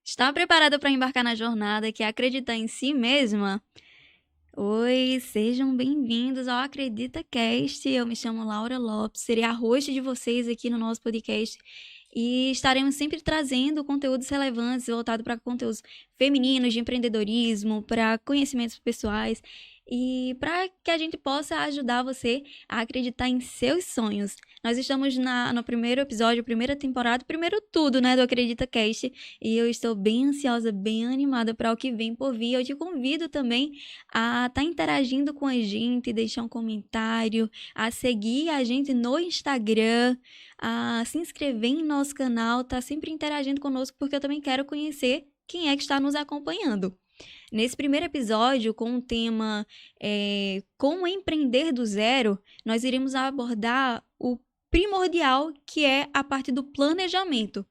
Está preparada para embarcar na jornada que é acreditar em si mesma? Oi, sejam bem-vindos ao Acredita Cast. Eu me chamo Laura Lopes, serei a host de vocês aqui no nosso podcast e estaremos sempre trazendo conteúdos relevantes voltados para conteúdos femininos, de empreendedorismo, para conhecimentos pessoais e para que a gente possa ajudar você a acreditar em seus sonhos. Nós estamos no primeiro episódio, primeira temporada, primeiro tudo, né, do Acredita Cast, e eu estou bem ansiosa, bem animada para o que vem por vir. Eu te convido também a estar interagindo com a gente, deixar um comentário, a seguir a gente no Instagram, a se inscrever em nosso canal, tá sempre interagindo conosco, porque eu também quero conhecer quem é que está nos acompanhando. Nesse primeiro episódio, com o tema Como Empreender do Zero, nós iremos abordar o primordial, que é a parte do planejamento.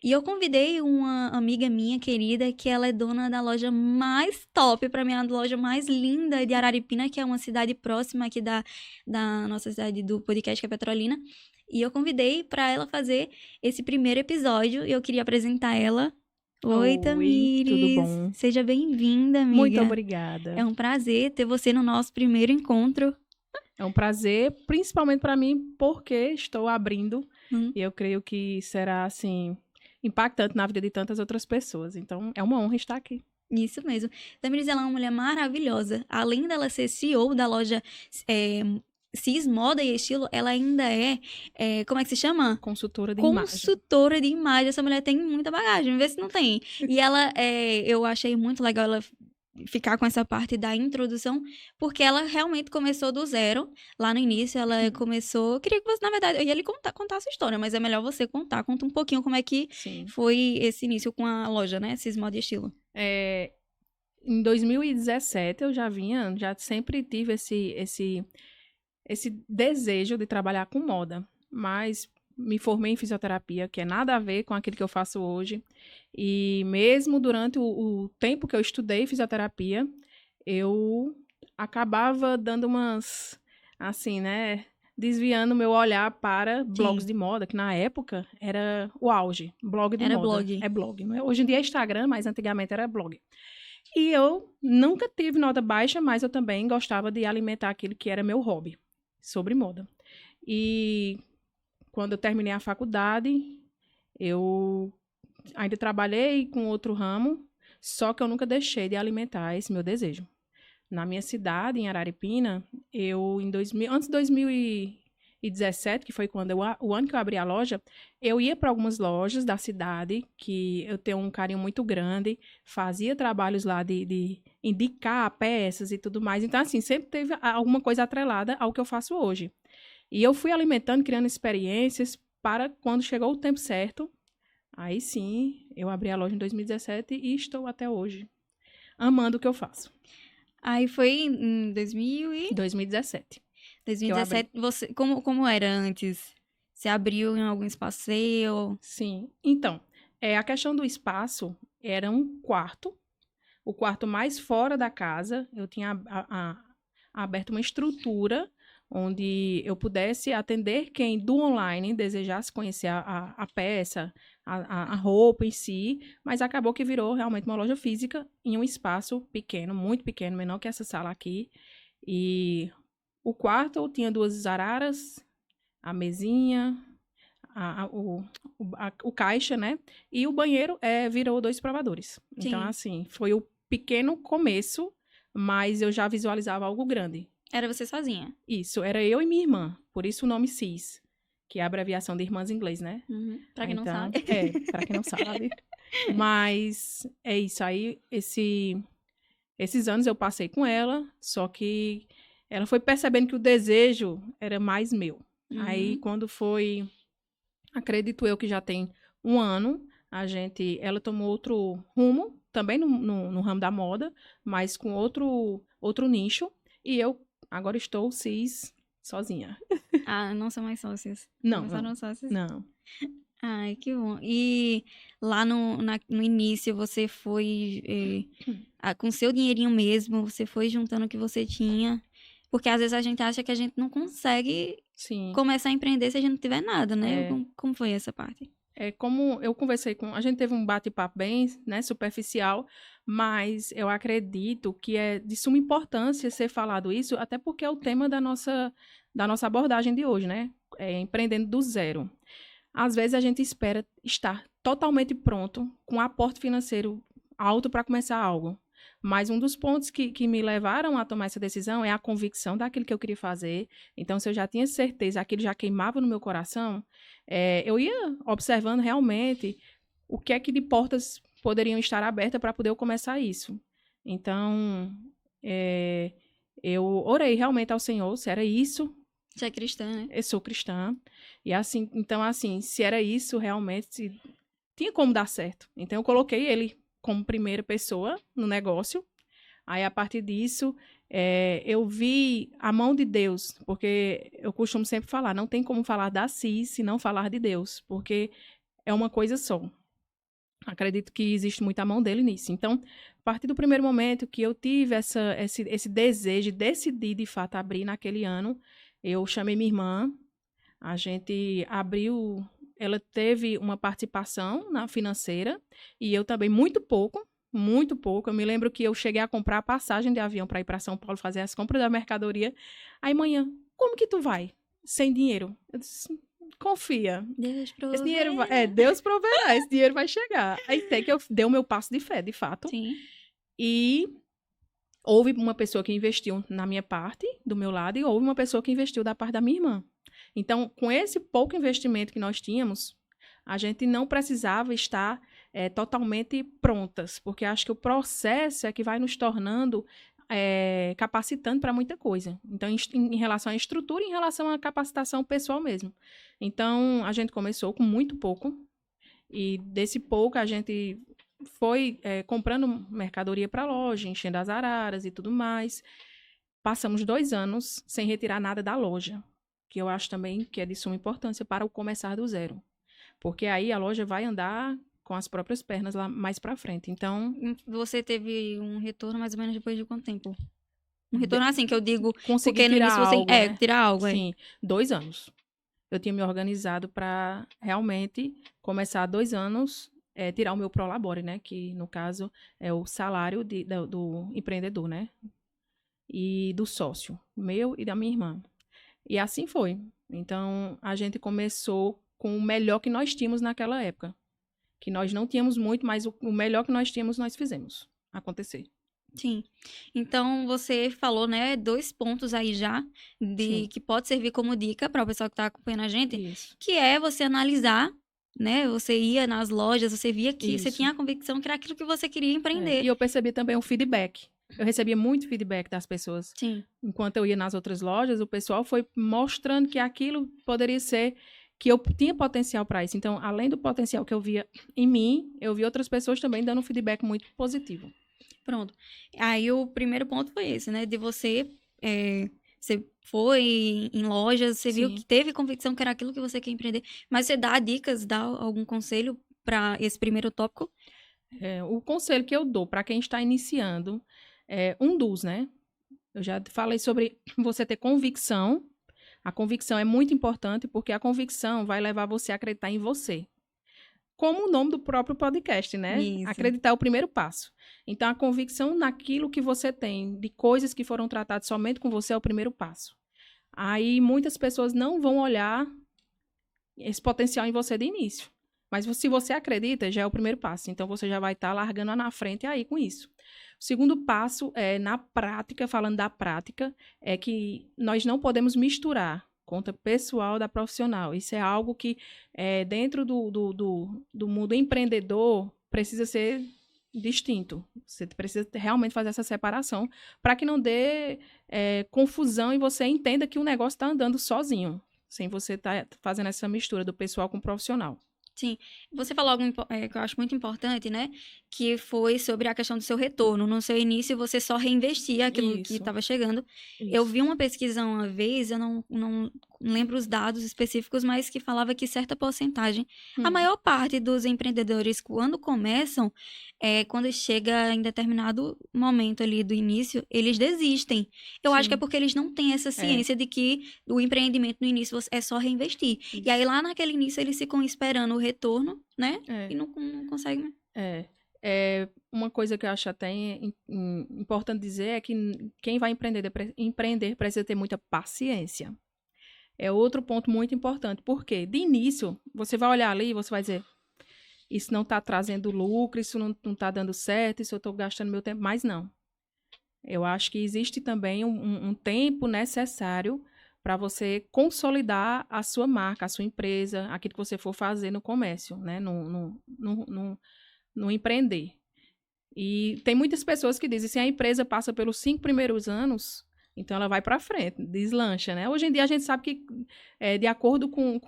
E eu convidei uma amiga minha querida, que ela é dona da loja mais top, para mim, a loja mais linda de Araripina, que é uma cidade próxima aqui da nossa cidade do podcast, que é Petrolina. E eu convidei para ela fazer esse primeiro episódio, e eu queria apresentar ela. Oi, Tamires. Tudo bom? Seja bem-vinda, amiga. Muito obrigada. É um prazer ter você no nosso primeiro encontro. É um prazer, principalmente para mim, porque estou abrindo e eu creio que será, assim, impactante na vida de tantas outras pessoas. Então, é uma honra estar aqui. Isso mesmo. Tamires, ela é uma mulher maravilhosa. Além dela ser CEO da loja Cis Moda e Estilo, ela ainda como é que se chama? Consultora de imagem. Consultora de imagem. Essa mulher tem muita bagagem, vê se não tem. E ela, eu achei muito legal ela ficar com essa parte da introdução, porque ela realmente começou do zero. Lá no início, ela começou... Eu queria que você, na verdade, eu ia lhe contar a sua história, mas é melhor você contar. Conta um pouquinho como é que foi esse início com a loja, né? Cis Moda e Estilo. Em 2017, eu já sempre tive esse desejo de trabalhar com moda, mas me formei em fisioterapia, que é nada a ver com aquilo que eu faço hoje. E mesmo durante o tempo que eu estudei fisioterapia, eu acabava dando umas, assim, né, desviando meu olhar para blogs de moda, que na época era o auge, blog de moda. Blog. É blog, não é? Hoje em dia é Instagram, mas antigamente era blog. E eu nunca tive nota baixa, mas eu também gostava de alimentar aquilo que era meu hobby, sobre moda. E quando eu terminei a faculdade, eu ainda trabalhei com outro ramo, só que eu nunca deixei de alimentar esse meu desejo. Na minha cidade, em Araripina, antes de 2017, que foi o ano que eu abri a loja, eu ia para algumas lojas da cidade, que eu tenho um carinho muito grande, fazia trabalhos lá de indicar peças e tudo mais. Então, assim, sempre teve alguma coisa atrelada ao que eu faço hoje. E eu fui alimentando, criando experiências para quando chegou o tempo certo. Aí sim, eu abri a loja em 2017 e estou até hoje amando o que eu faço. Aí foi em 2017. 2017, você, como era antes? Você abriu em algum espaço seu? Sim. Então, a questão do espaço era um quarto, o quarto mais fora da casa. Eu tinha aberto uma estrutura onde eu pudesse atender quem do online desejasse conhecer a peça, a roupa em si, mas acabou que virou realmente uma loja física em um espaço pequeno, muito pequeno, menor que essa sala aqui. E o quarto tinha 2 araras, a mesinha, o caixa, né? E o banheiro virou 2 provadores. Sim. Então, assim, foi o pequeno começo, mas eu já visualizava algo grande. Era você sozinha? Isso, era eu e minha irmã. Por isso o nome CIS, que é a abreviação de irmãs em inglês, né? Pra quem não sabe. Pra quem não sabe. Mas é isso aí. Esses anos eu passei com ela, só que ela foi percebendo que o desejo era mais meu. Aí, quando foi... Acredito eu que já tem 1 ano, ela tomou outro rumo, também no ramo da moda, mas com outro nicho. E eu agora estou cis sozinha. Ah, não são mais sócias. Não. Começaram sócias? Não. Ai, que bom. E lá no início você foi com seu dinheirinho mesmo, você foi juntando o que você tinha. Porque às vezes a gente acha que a gente não consegue começar a empreender se a gente não tiver nada, né? Como foi essa parte? como eu conversei a gente teve um bate-papo bem, né, superficial, mas eu acredito que é de suma importância ser falado isso, até porque é o tema da nossa abordagem de hoje, né? Empreendendo do zero. Às vezes a gente espera estar totalmente pronto, com aporte financeiro alto para começar algo. Mas um dos pontos que me levaram a tomar essa decisão é a convicção daquilo que eu queria fazer. Então, se eu já tinha certeza, aquilo já queimava no meu coração, eu ia observando realmente o que é que de portas poderiam estar abertas para poder eu começar isso. Então, eu orei realmente ao Senhor, se era isso. Você é cristã, né? Eu sou cristã. E assim, então, assim, se era isso realmente, tinha como dar certo. Então, eu coloquei ele como primeira pessoa no negócio. Aí, a partir disso, eu vi a mão de Deus, porque eu costumo sempre falar, não tem como falar da CIS se não falar de Deus, porque é uma coisa só. Acredito que existe muita mão dele nisso. Então, a partir do primeiro momento que eu tive esse desejo de decidir, de fato, abrir naquele ano, eu chamei minha irmã, a gente abriu, ela teve uma participação na financeira, e eu também muito pouco. Eu me lembro que eu cheguei a comprar a passagem de avião para ir para São Paulo fazer as compras da mercadoria. Aí, manhã, como que tu vai? Sem dinheiro? Eu disse, confia. Deus Esse dinheiro proverá. Deus proverá, esse dinheiro vai chegar. Aí sei que eu dei o meu passo de fé, de fato. Sim. E houve uma pessoa que investiu na minha parte, do meu lado, e houve uma pessoa que investiu da parte da minha irmã. Então, com esse pouco investimento que nós tínhamos, a gente não precisava estar totalmente prontas, porque acho que o processo é que vai nos tornando capacitando para muita coisa. Então, em relação à estrutura, em relação à capacitação pessoal mesmo. Então, a gente começou com muito pouco, e desse pouco a gente foi comprando mercadoria para a loja, enchendo as araras e tudo mais. Passamos 2 anos sem retirar nada da loja, que eu acho também que é de suma importância para o começar do zero. Porque aí a loja vai andar com as próprias pernas lá mais para frente. Então, Você teve um retorno mais ou menos depois de quanto tempo? Um retorno assim, que eu digo, consegui porque no tirar início você... algo, né? tirar algo, Sim, 2 anos. Eu tinha me organizado para realmente começar 2 anos, tirar o meu Prolabore, né? Que, no caso, é o salário do empreendedor, né? E do sócio, meu e da minha irmã. E assim foi. Então, a gente começou com o melhor que nós tínhamos naquela época. Que nós não tínhamos muito, mas o melhor que nós tínhamos, nós fizemos acontecer. Sim. Então, você falou, né, 2 pontos aí já, Sim. que pode servir como dica para o pessoal que está acompanhando a gente, Isso. que é você analisar, né, você ia nas lojas, você via que você Isso. tinha a convicção que era aquilo que você queria empreender. E eu percebi também o feedback. Eu recebia muito feedback das pessoas. Sim. Enquanto eu ia nas outras lojas, o pessoal foi mostrando que aquilo poderia ser, que eu tinha potencial para isso. Então, além do potencial que eu via em mim, eu vi outras pessoas também dando um feedback muito positivo. Pronto. Aí o primeiro ponto foi esse, né? De você. Você foi em lojas, você viu Sim. que teve convicção que era aquilo que você quer empreender. Mas você dá dicas, dá algum conselho para esse primeiro tópico? O conselho que eu dou para quem está iniciando é um dos, né? Eu já falei sobre você ter convicção. A convicção é muito importante porque a convicção vai levar você a acreditar em você. Como o nome do próprio podcast, né? Isso. Acreditar é o primeiro passo. Então, a convicção naquilo que você tem, de coisas que foram tratadas somente com você, é o primeiro passo. Aí, muitas pessoas não vão olhar esse potencial em você de início. Mas se você acredita, já é o primeiro passo. Então, você já vai estar largando na frente aí com isso. O segundo passo é, na prática, falando da prática, é que nós não podemos misturar conta pessoal da profissional. Isso é algo que, dentro do mundo empreendedor, precisa ser distinto. Você precisa realmente fazer essa separação para que não dê confusão e você entenda que o negócio está andando sozinho, sem você estar fazendo essa mistura do pessoal com o profissional. Sim. Você falou algo que eu acho muito importante, né? Que foi sobre a questão do seu retorno. No seu início, você só reinvestia aquilo que estava chegando. Isso. Eu vi uma pesquisa uma vez, eu não lembro os dados específicos, mas que falava que certa porcentagem, a maior parte dos empreendedores, quando começam, quando chega em determinado momento ali do início, eles desistem. Eu acho que é porque eles não têm essa ciência de que o empreendimento no início é só reinvestir. Isso. E aí, lá naquele início, eles ficam esperando o retorno, né? É. E não consegue. Uma coisa que eu acho até importante dizer é que quem vai empreender precisa ter muita paciência. É outro ponto muito importante. Por quê? De início, você vai olhar ali e você vai dizer, isso não está trazendo lucro, isso não está dando certo, isso eu estou gastando meu tempo. Mas não. Eu acho que existe também um tempo necessário para você consolidar a sua marca, a sua empresa, aquilo que você for fazer no comércio, né? No empreender. E tem muitas pessoas que dizem, se a empresa passa pelos 5 primeiros anos, então ela vai para frente, deslancha, né? Hoje em dia a gente sabe que, de acordo com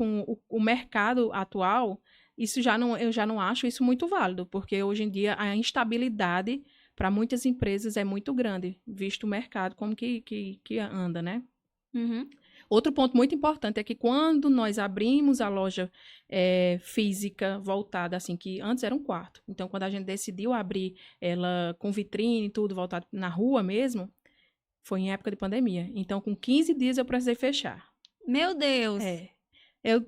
o mercado atual, eu já não acho isso muito válido, porque hoje em dia a instabilidade para muitas empresas é muito grande, visto o mercado como que anda, né? Uhum. Outro ponto muito importante é que quando nós abrimos a loja física voltada, assim, que antes era um quarto. Então, quando a gente decidiu abrir ela com vitrine e tudo, voltado na rua mesmo, foi em época de pandemia. Então, com 15 dias eu precisei fechar. Meu Deus!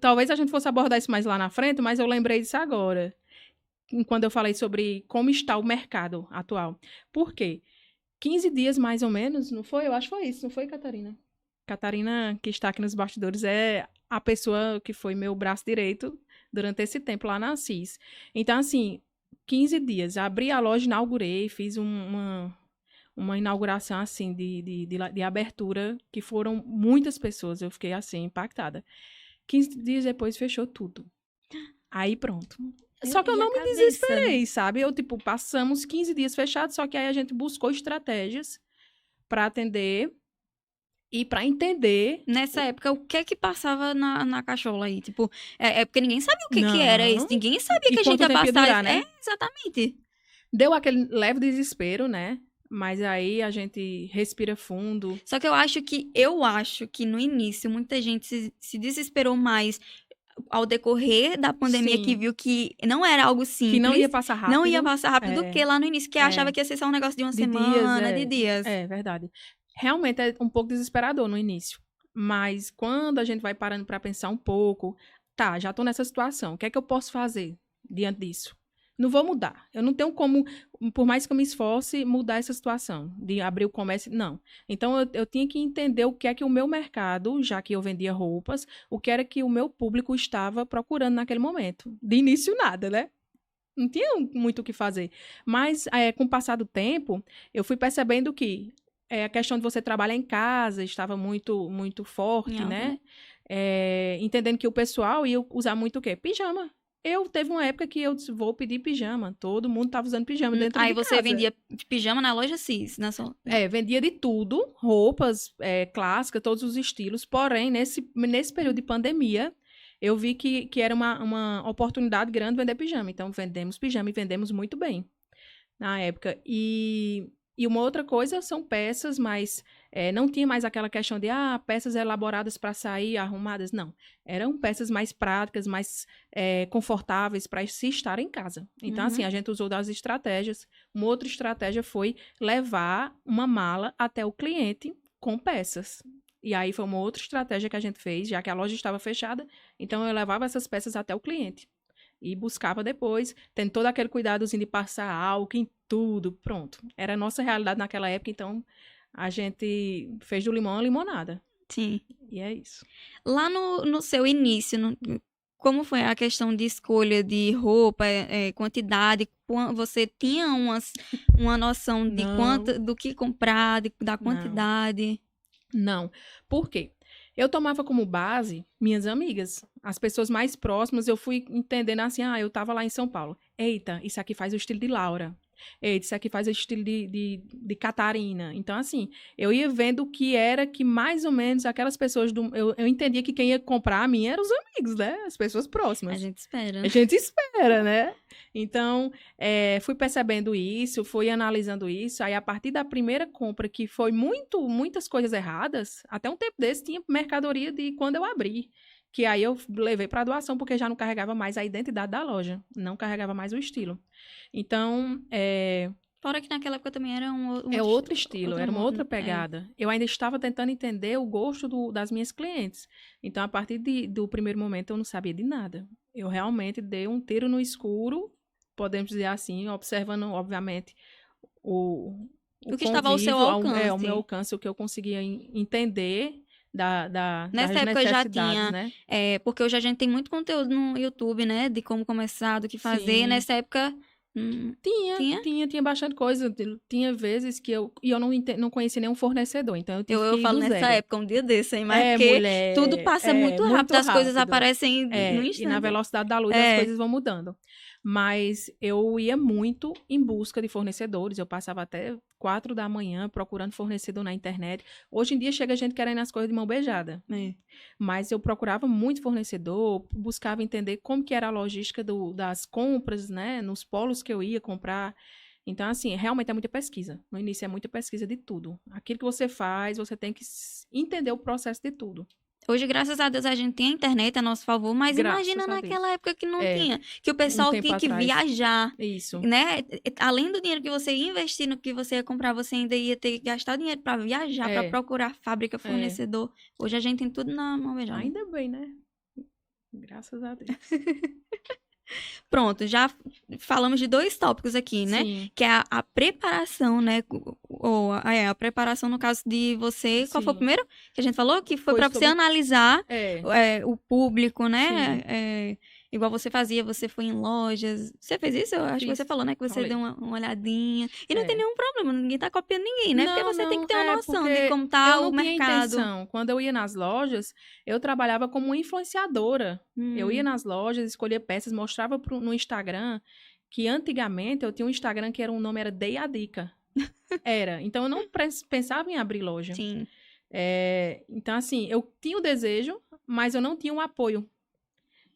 Talvez a gente fosse abordar isso mais lá na frente, mas eu lembrei disso agora, quando eu falei sobre como está o mercado atual. Por quê? 15 dias mais ou menos, não foi? Eu acho que foi isso, não foi, Catarina? Catarina, que está aqui nos bastidores, é a pessoa que foi meu braço direito durante esse tempo lá na Assis. Então, assim, 15 dias. Abri a loja, inaugurei, fiz uma inauguração, assim, de abertura, que foram muitas pessoas. Eu fiquei, assim, impactada. 15 dias depois, fechou tudo. Aí, pronto. Só que eu não me desesperei, sabe? Eu, passamos 15 dias fechados, só que aí a gente buscou estratégias para atender e para entender... Nessa época, o que é que passava na cachola aí? Tipo, porque ninguém sabia o que era isso. Ninguém sabia que a gente ia passar durar, né? Exatamente. Deu aquele leve desespero, né? Mas aí a gente respira fundo. Só que eu acho que no início muita gente se desesperou mais ao decorrer da pandemia. Sim. Que viu que não era algo simples. Que não ia passar rápido. Não ia passar rápido do que lá no início, que achava que ia ser só um negócio de uma semana, de dias. É verdade. Realmente é um pouco desesperador no início. Mas quando a gente vai parando para pensar um pouco, tá, já tô nessa situação, o que é que eu posso fazer diante disso? Não vou mudar. Eu não tenho como, por mais que eu me esforce, mudar essa situação de abrir o comércio. Não. Então, eu tinha que entender o que é que o meu mercado, já que eu vendia roupas, o que era que o meu público estava procurando naquele momento. De início, nada, né? Não tinha muito o que fazer. Mas, com o passar do tempo, eu fui percebendo que a questão de você trabalhar em casa estava muito, muito forte, né? Entendendo que o pessoal ia usar muito o quê? Pijama. Teve uma época que eu disse, vou pedir pijama. Todo mundo estava usando pijama dentro de casa. Aí você vendia pijama na loja Cis? Vendia de tudo. Roupas clássicas, todos os estilos. Porém, nesse período de pandemia, eu vi que era uma oportunidade grande vender pijama. Então, vendemos pijama e vendemos muito bem na época. E uma outra coisa são peças, mas não tinha mais aquela questão de peças elaboradas para sair, arrumadas. Não. Eram peças mais práticas, mais confortáveis para se estar em casa. Então, assim, a gente usou das estratégias. Uma outra estratégia foi levar uma mala até o cliente com peças. E aí foi uma outra estratégia que a gente fez, já que a loja estava fechada. Então, eu levava essas peças até o cliente. E buscava depois, tendo todo aquele cuidadozinho de passar álcool em tudo, pronto. Era a nossa realidade naquela época, então a gente fez do limão a limonada. Sim. E é isso. Lá no seu início, como foi a questão de escolha de roupa, quantidade? Você tinha uma noção de do que comprar, da quantidade? Não. Por quê? Eu tomava como base minhas amigas, as pessoas mais próximas. Eu fui entendendo assim, eu tava lá em São Paulo. Eita, isso aqui faz o estilo de Laura. Eita, isso aqui faz o estilo de Catarina. Então, assim, eu ia vendo o que era que mais ou menos aquelas pessoas... Eu entendia que quem ia comprar a mim eram os amigos, né? As pessoas próximas. A gente espera. A gente espera, né? Então, fui percebendo isso, fui analisando isso. Aí, a partir da primeira compra, que foi muitas coisas erradas, até um tempo desse tinha mercadoria de quando eu abri. Que aí eu levei para doação, porque já não carregava mais a identidade da loja. Não carregava mais o estilo. Então, Fora que naquela época também era É outro estilo, era uma outra é. pegada. Eu ainda estava tentando entender o gosto das minhas clientes. Então, a partir do primeiro momento, eu não sabia de nada. Eu realmente dei um tiro no escuro, podemos dizer assim, observando, obviamente, o que estava ao seu convívio, alcance. o meu alcance, o que eu conseguia entender Nessa das época eu já necessidades, tinha, né? porque hoje a gente tem muito conteúdo no YouTube, né, de como começar, do que fazer. Sim. Nessa época, Tinha bastante coisa. Tinha vezes que eu não conhecia nenhum fornecedor, então eu tive eu que ir falo do nessa zero. época, um dia desse, hein, mas porque Mulher, tudo passa muito rápido, as coisas aparecem no E na instante. velocidade da luz as coisas vão mudando. Mas eu ia muito em busca de fornecedores. Eu passava até 4 da manhã procurando fornecedor na internet. Hoje em dia chega gente querendo as coisas de mão beijada. Mas eu procurava muito fornecedor, buscava entender como que era a logística das compras, né? Nos polos que eu ia comprar. Então, assim, realmente é muita pesquisa. No início é muita pesquisa de tudo. Aquilo que você faz, você tem que entender o processo de tudo. Hoje, graças a Deus, a gente tem a internet a nosso favor, mas imagina naquela época que não tinha. Que o pessoal tinha que viajar. Isso. Né? Além do dinheiro que você ia investir no que você ia comprar, você ainda ia ter que gastar dinheiro para viajar, para procurar fábrica, fornecedor. Hoje a gente tem tudo na mão beijada. Ainda bem, né? Graças a Deus. Pronto, já falamos de 2 tópicos aqui, né? Sim. Que é a preparação, né? A preparação no caso de você... Qual foi o primeiro que a gente falou? Que foi para você analisar o público, né? Igual você fazia, você foi em lojas. Você fez isso? Eu acho que você falou, né? Que você deu uma olhadinha. E não tem nenhum problema, ninguém tá copiando ninguém, né? Porque você tem que ter uma noção de como tá o mercado. Intenção. Quando eu ia nas lojas, eu trabalhava como influenciadora. Eu ia nas lojas, escolhia peças, mostrava no Instagram, que antigamente eu tinha um Instagram que o nome era Dei a Dica. Então eu não pensava em abrir loja. Sim. Então, assim, eu tinha o desejo, mas eu não tinha um apoio.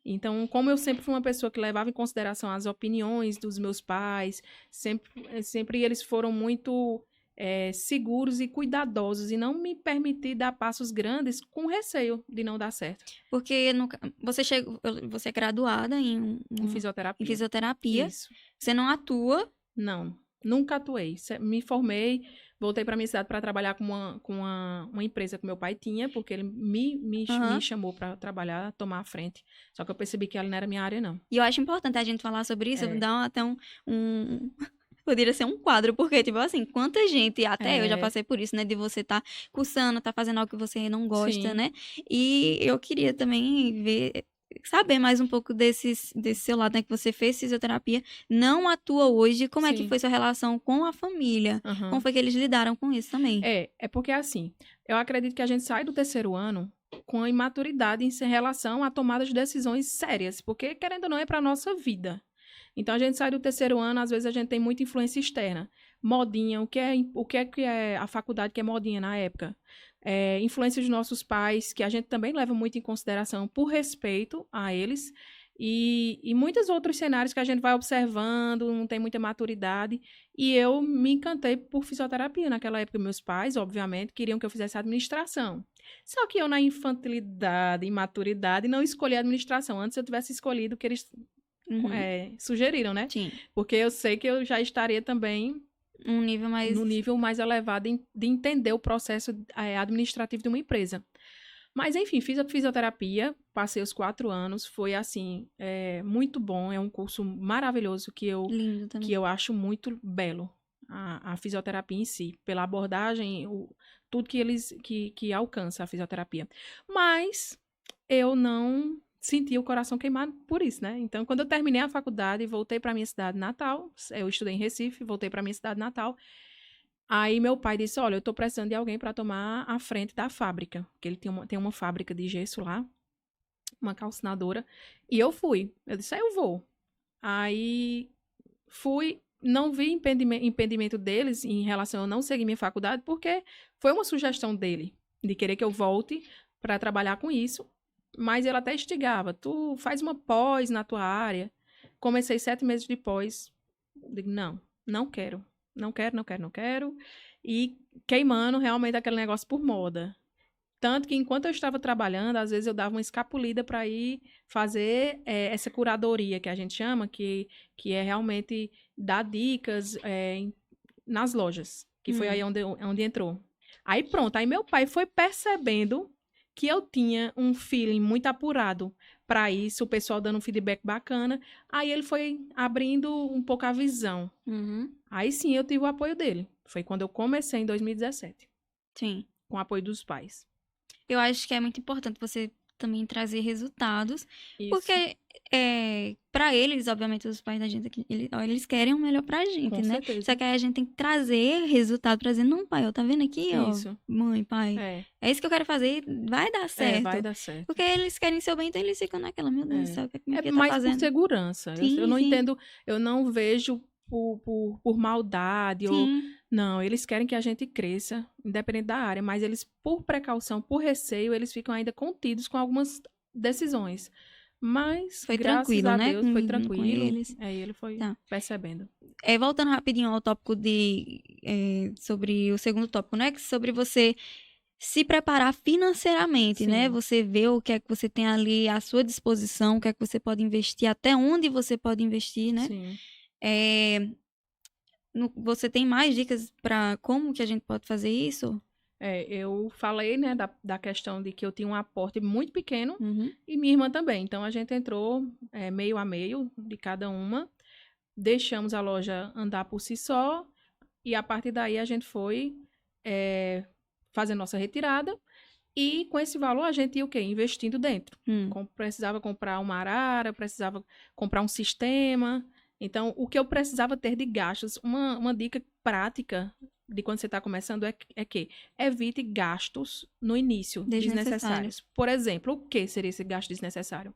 Então, como eu sempre fui uma pessoa que levava em consideração as opiniões dos meus pais, sempre eles foram muito seguros e cuidadosos e não me permitir dar passos grandes com receio de não dar certo. Porque você é graduada em fisioterapia. Isso. Você não atua? Não, nunca atuei. Me formei, voltei para minha cidade para trabalhar com uma empresa que meu pai tinha, porque ele me chamou para trabalhar, tomar a frente. Só que eu percebi que ela não era minha área, não. E eu acho importante a gente falar sobre isso, dar até poderia ser um quadro, porque, tipo assim, quanta gente, até eu já passei por isso, né, de você tá cursando, tá fazendo algo que você não gosta, né? E eu queria também saber mais um pouco desse seu lado, né, que você fez fisioterapia, não atua hoje, como é que foi sua relação com a família? Como foi que eles lidaram com isso também? É porque assim, eu acredito que a gente sai do 3º ano com a imaturidade em relação à tomada de decisões sérias, porque, querendo ou não, é para nossa vida. Então, a gente sai do 3º ano, às vezes a gente tem muita influência externa. Modinha, o que é a faculdade que é modinha na época? Influência dos nossos pais, que a gente também leva muito em consideração por respeito a eles. E muitos outros cenários que a gente vai observando, não tem muita maturidade. E eu me encantei por fisioterapia. Naquela época, meus pais, obviamente, queriam que eu fizesse administração. Só que eu, na infantilidade, imaturidade, não escolhi administração. Antes eu tivesse escolhido o que eles sugeriram, né? Sim. Porque eu sei que eu já estaria também no nível mais elevado de entender o processo administrativo de uma empresa. Mas, enfim, fiz a fisioterapia, passei os 4 anos, foi, assim, muito bom, é um curso maravilhoso que eu acho muito belo, a fisioterapia em si, pela abordagem, tudo que alcança a fisioterapia. Mas eu não senti o coração queimado por isso, né? Então, quando eu terminei a faculdade, voltei para minha cidade natal, eu estudei em Recife, voltei para minha cidade natal. Aí meu pai disse, olha, eu tô precisando de alguém para tomar a frente da fábrica, porque ele tem uma fábrica de gesso lá, uma calcinadora, e eu fui. Eu disse, eu vou. Aí fui, não vi impedimento deles em relação a não seguir minha faculdade, porque foi uma sugestão dele, de querer que eu volte para trabalhar com isso. Mas ele até instigava, tu faz uma pós na tua área. Comecei 7 meses de pós. Digo, não quero. E queimando realmente aquele negócio por moda. Tanto que enquanto eu estava trabalhando, às vezes eu dava uma escapulida para ir fazer essa curadoria que a gente chama, que é realmente dar dicas, nas lojas, que foi aí onde entrou. Aí pronto, aí meu pai foi percebendo que eu tinha um feeling muito apurado para isso, o pessoal dando um feedback bacana, aí ele foi abrindo um pouco a visão. Aí sim eu tive o apoio dele. Foi quando eu comecei em 2017. Sim. Com o apoio dos pais. Eu acho que é muito importante você também trazer resultados, Isso. porque para eles, obviamente, os pais da gente aqui, eles querem o melhor pra gente, Com né? certeza. Só que aí a gente tem que trazer resultado pra dizer, não, pai, ó, tá vendo aqui, Isso. ó, mãe, pai, é isso que eu quero fazer, vai dar certo. Vai dar certo. Porque eles querem seu bem, então eles ficam naquela, meu Deus do céu, o que minha filha tá mais fazendo? por segurança. Sim, eu não sim. entendo, eu não vejo por maldade. Ou não, eles querem que a gente cresça, independente da área, mas eles, por precaução, por receio, eles ficam ainda contidos com algumas decisões. Mas, foi graças tranquilo, a né? Deus, foi tranquilo. Com eles. Aí ele foi percebendo. Voltando rapidinho ao tópico sobre o segundo tópico, né? Sobre você se preparar financeiramente, Sim. né? Você vê o que é que você tem ali à sua disposição, o que é que você pode investir, até onde você pode investir, né? Sim. Você tem mais dicas para como que a gente pode fazer isso? Eu falei, né, da questão de que eu tinha um aporte muito pequeno e minha irmã também. Então, a gente entrou meio a meio de cada uma, deixamos a loja andar por si só e, a partir daí, a gente foi fazer nossa retirada e, com esse valor, a gente ia o quê? Investindo dentro. Precisava comprar uma arara, precisava comprar um sistema. Então, o que eu precisava ter de gastos, uma dica prática de quando você está começando é que evite gastos no início desnecessários. Por exemplo, o que seria esse gasto desnecessário?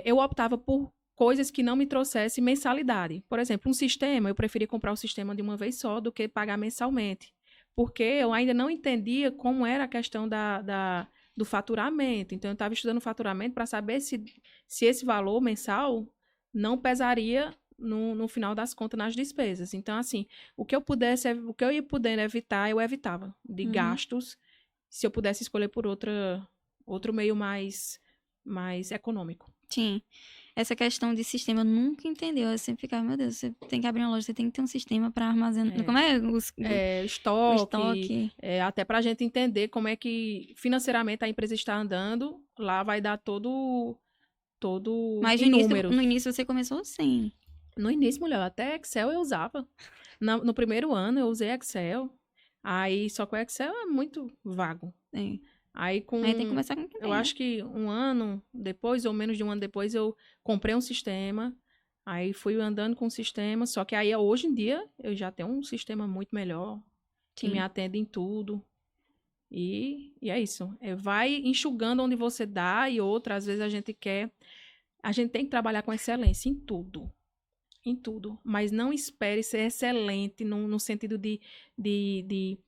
Eu optava por coisas que não me trouxessem mensalidade. Por exemplo, um sistema, eu preferia comprar o sistema de uma vez só do que pagar mensalmente. Porque eu ainda não entendia como era a questão do faturamento. Então, eu estava estudando faturamento para saber se esse valor mensal não pesaria no final das contas nas despesas. Então, assim, o que eu ia podendo evitar, eu evitava de gastos, se eu pudesse escolher por outro meio mais econômico. Sim. Essa questão de sistema eu nunca entendeu. Eu sempre ficava, meu Deus, você tem que abrir uma loja, você tem que ter um sistema para armazenar. Como é? Estoque. Até para a gente entender como é que financeiramente a empresa está andando, lá vai dar todo Mas no início você começou sem. No início, mulher, até Excel eu usava. No primeiro ano eu usei Excel. Aí, só que o Excel é muito vago. Aí tem que começar com o que tem, eu acho que um ano depois, ou menos de um ano depois, eu comprei um sistema. Aí fui andando com o sistema. Só que aí, hoje em dia, eu já tenho um sistema muito melhor. Que me atende em tudo. E é isso. Vai enxugando onde você dá e outra, às vezes a gente tem que trabalhar com excelência em tudo. Em tudo. Mas não espere ser excelente no sentido de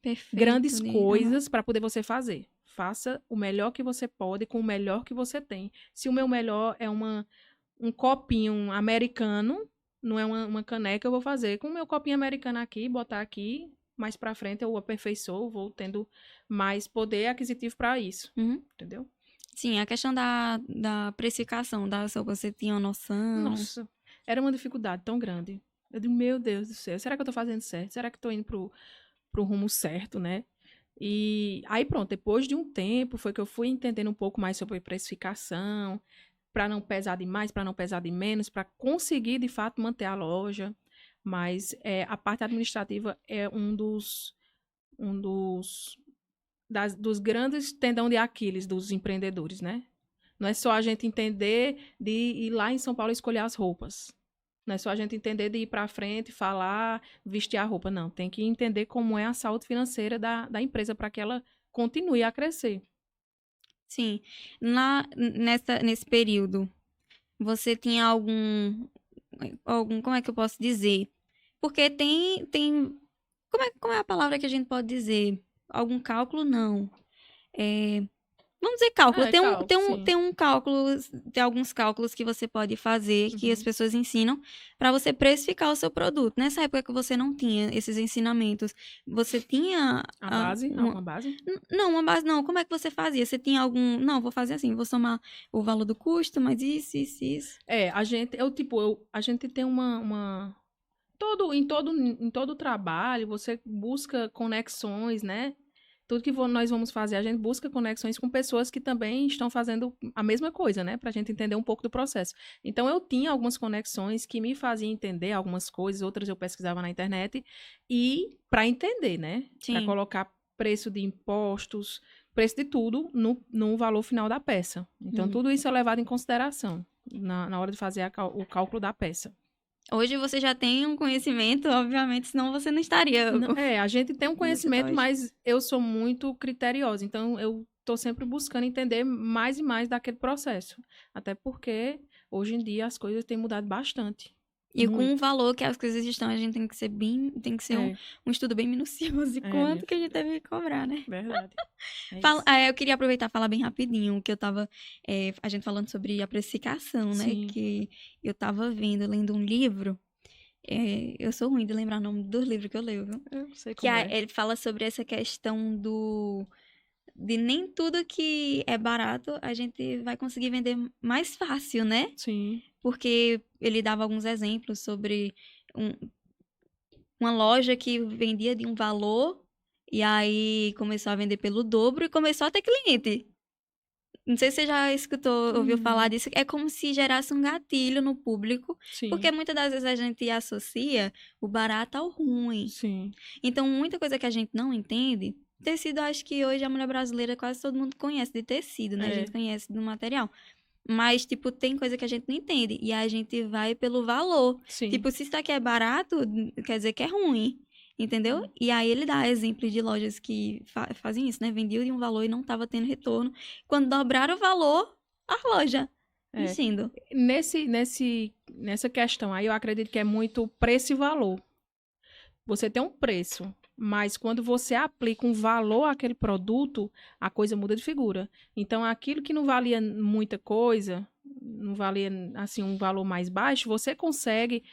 Perfeito, grandes coisas para poder você fazer. Faça o melhor que você pode com o melhor que você tem. Se o meu melhor é um copinho americano, não é uma caneca, eu vou fazer com o meu copinho americano aqui, botar aqui, mais para frente eu aperfeiçoo, vou tendo mais poder aquisitivo para isso. Entendeu? Sim, a questão da precificação da sopa, você tinha uma noção? Nossa, era uma dificuldade tão grande. Eu digo, meu Deus do céu, será que eu tô fazendo certo? Será que eu tô indo pro rumo certo, né? E aí pronto, depois de um tempo foi que eu fui entendendo um pouco mais sobre precificação, para não pesar demais, para não pesar de menos, para conseguir de fato manter a loja. Mas a parte administrativa é dos grandes tendão de Aquiles dos empreendedores, né? Não é só a gente entender de ir lá em São Paulo escolher as roupas. Não é só a gente entender de ir para frente, falar, vestir a roupa. Não, tem que entender como é a saúde financeira da empresa para que ela continue a crescer. Sim. Nesse período, você tinha algum, como é que eu posso dizer? Porque tem como é a palavra que a gente pode dizer? Algum cálculo, não. Vamos dizer cálculo. Tem um cálculo, tem alguns cálculos que você pode fazer, que as pessoas ensinam, para você precificar o seu produto. Nessa época que você não tinha esses ensinamentos, você tinha... Alguma base? Não, uma base não. Como é que você fazia? Você tinha algum... Não, vou fazer assim, vou somar o valor do custo, mas isso. A gente tem Em todo trabalho, você busca conexões, né? Tudo que nós vamos fazer, a gente busca conexões com pessoas que também estão fazendo a mesma coisa, né? Pra gente entender um pouco do processo. Então, eu tinha algumas conexões que me faziam entender algumas coisas, outras eu pesquisava na internet, e para entender, né? Para Sim. colocar preço de impostos, preço de tudo no valor final da peça. Então, tudo isso é levado em consideração na hora de fazer o cálculo da peça. Hoje você já tem um conhecimento, obviamente, senão você não estaria. A gente tem um Você tá conhecimento, hoje. mas eu sou muito criteriosa. Então, eu tô sempre buscando entender mais e mais daquele processo. Até porque, hoje em dia, as coisas têm mudado bastante. E com Muito. o valor que as coisas estão, a gente tem que ser um estudo bem minucioso de quanto minha que a gente deve cobrar, né? Verdade. Eu queria aproveitar e falar bem rapidinho, que eu tava, a gente falando sobre a precificação, né? Sim. Que eu tava lendo um livro, eu sou ruim de lembrar o nome dos livros que eu leio, viu? Eu sei Que como é. ele fala sobre essa questão de nem tudo que é barato a gente vai conseguir vender mais fácil, né? Sim. Porque ele dava alguns exemplos sobre uma loja que vendia de um valor e aí começou a vender pelo dobro e começou a ter cliente. Não sei se você já ouviu falar disso. É como se gerasse um gatilho no público, Sim. porque muitas das vezes a gente associa o barato ao ruim. Sim. Então, muita coisa que a gente não entende. Tecido, acho que hoje a mulher brasileira quase todo mundo conhece de tecido, né? A gente conhece do material. Mas, tipo, tem coisa que a gente não entende. E a gente vai pelo valor. Sim. Tipo, se isso aqui é barato, quer dizer que é ruim. Entendeu? E aí ele dá exemplos de lojas que fazem isso, né? Vendiam de um valor e não tava tendo retorno. Quando dobraram o valor, a loja enchendo. Nessa questão aí, eu acredito que é muito preço e valor. Você tem um preço, mas quando você aplica um valor àquele produto, a coisa muda de figura. Então, aquilo que não valia muita coisa, não valia, assim, um valor mais baixo, você consegue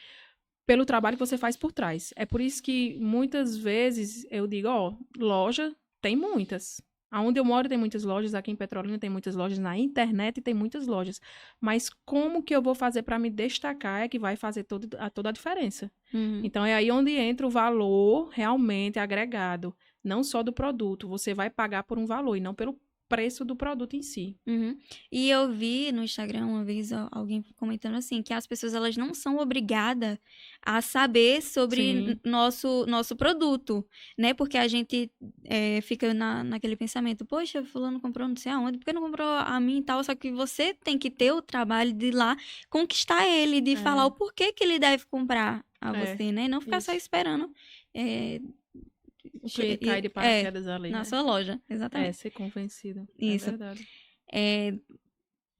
pelo trabalho que você faz por trás. É por isso que muitas vezes eu digo, loja tem muitas. Aonde eu moro tem muitas lojas, aqui em Petrolina tem muitas lojas, na internet tem muitas lojas. Mas como que eu vou fazer para me destacar é que vai fazer toda a diferença. Então é aí onde entra o valor realmente agregado, não só do produto. Você vai pagar por um valor e não pelo preço do produto em si. E eu vi no Instagram uma vez alguém comentando assim, que as pessoas elas não são obrigadas a saber sobre nosso produto, né? Porque a gente fica naquele pensamento, poxa, fulano comprou não sei aonde, por que não comprou a mim e tal? Só que você tem que ter o trabalho de ir lá conquistar ele, de falar o porquê que ele deve comprar a você, né? Não ficar só esperando o cliente cai de paraquedas ali, na sua loja, exatamente. Ser convencido. Isso. É verdade.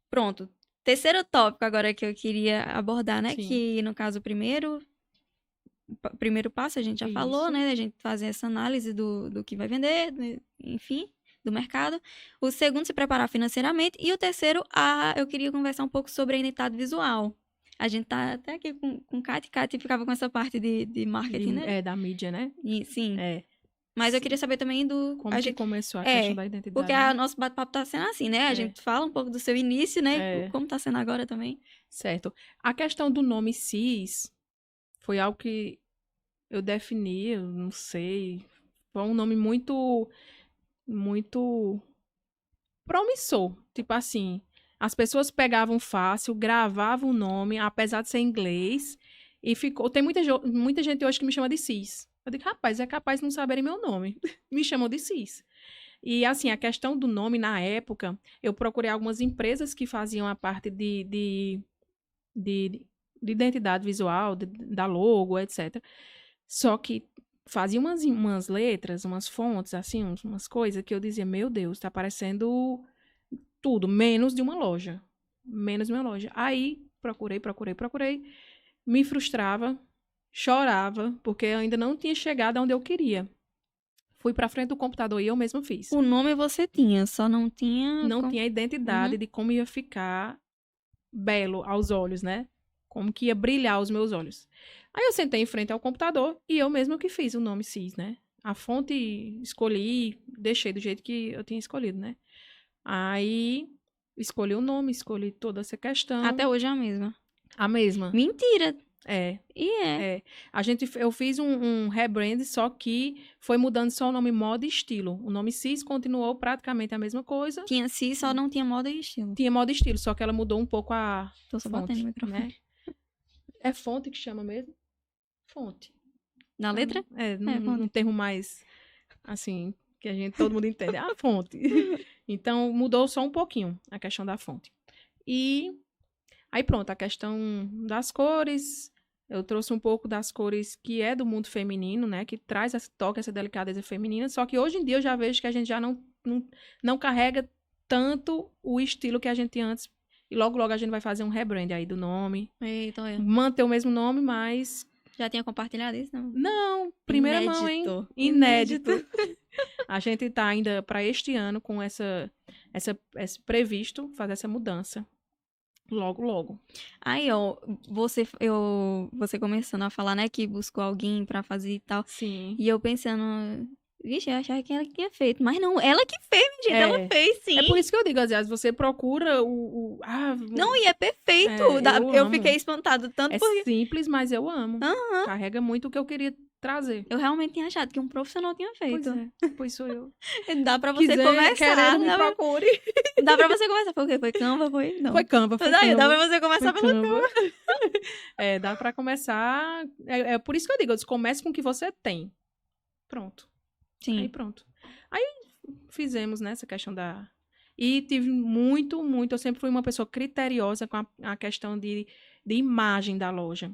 Pronto. Terceiro tópico agora que eu queria abordar, né? Sim. Que, no caso, o primeiro passo a gente já falou, né? A gente fazer essa análise do que vai vender, enfim, do mercado. O segundo, se preparar financeiramente. E o terceiro, eu queria conversar um pouco sobre a identidade visual. A gente tá até aqui com Kati. Kati ficava com essa parte de marketing, né? Da mídia, né? Sim. Mas eu queria saber também como que começou a questão da identidade. Porque o nosso bate-papo tá sendo assim, né? A gente fala um pouco do seu início, né? Como tá sendo agora também. Certo. A questão do nome CIS foi algo que eu defini, eu não sei. Foi um nome muito promissor. Tipo assim, as pessoas pegavam fácil, gravavam o nome, apesar de ser em inglês, e ficou. Tem muita gente hoje que me chama de CIS. Eu digo, rapaz, é capaz de não saberem meu nome. Me chamam de CIS. E, assim, a questão do nome, na época, eu procurei algumas empresas que faziam a parte de identidade visual, da logo, etc. Só que fazia umas letras, umas fontes, assim, umas coisas que eu dizia, meu Deus, tá parecendo tudo, menos de uma loja. Menos de uma loja. Aí, procurei, me frustrava, chorava, porque eu ainda não tinha chegado onde eu queria. Fui pra frente do computador e eu mesma fiz. O nome você tinha, só não tinha... Não tinha identidade de como ia ficar belo aos olhos, né? Como que ia brilhar os meus olhos. Aí eu sentei em frente ao computador e eu mesma que fiz o nome CIS, né? A fonte escolhi, deixei do jeito que eu tinha escolhido, né? Aí escolhi o nome, escolhi toda essa questão. Até hoje é a mesma. A mesma. Mentira! Eu fiz um rebrand, só que foi mudando só o nome moda e estilo. O nome Cis continuou praticamente a mesma coisa. Tinha Cis, só não tinha moda e estilo. Tinha moda e estilo, só que ela mudou um pouco a Tô só fonte, batendo no microfone. né? É fonte que chama mesmo? Fonte. Na letra? Um termo mais, assim, que todo mundo entende. A fonte. Então, mudou só um pouquinho a questão da fonte. E aí, pronto, a questão das cores. Eu trouxe um pouco das cores que é do mundo feminino, né? Que toca essa delicadeza feminina. Só que hoje em dia eu já vejo que a gente já não carrega tanto o estilo que a gente tinha antes. E logo a gente vai fazer um rebrand aí do nome. Eita, Manter o mesmo nome, mas... Já tinha compartilhado isso, não? Não, primeira mão, hein? Inédito. A gente tá ainda para este ano com esse previsto fazer essa mudança. Logo. Aí, ó, você começando a falar, né, que buscou alguém pra fazer e tal. Sim. E eu pensando, vixe, eu achava que ela que tinha feito. Mas não, ela que fez, mentira, ela fez, sim. É por isso que eu digo, às vezes, você procura Não, e é perfeito. Eu fiquei espantado tanto porque... É simples, mas eu amo. Uhum. Carrega muito o que eu queria trazer. Eu realmente tinha achado que um profissional tinha feito. Pois sou eu. Dá pra você começar. Querendo, me procure. Dá pra você começar. Foi o quê? Foi Canva? Não. Foi Canva. Dá pra você começar pelo Canva. Dá pra começar... É por isso que eu digo, comece com o que você tem. Pronto. Sim. Aí pronto. Aí fizemos, né, essa questão da... E tive muito... Eu sempre fui uma pessoa criteriosa com a questão de imagem da loja.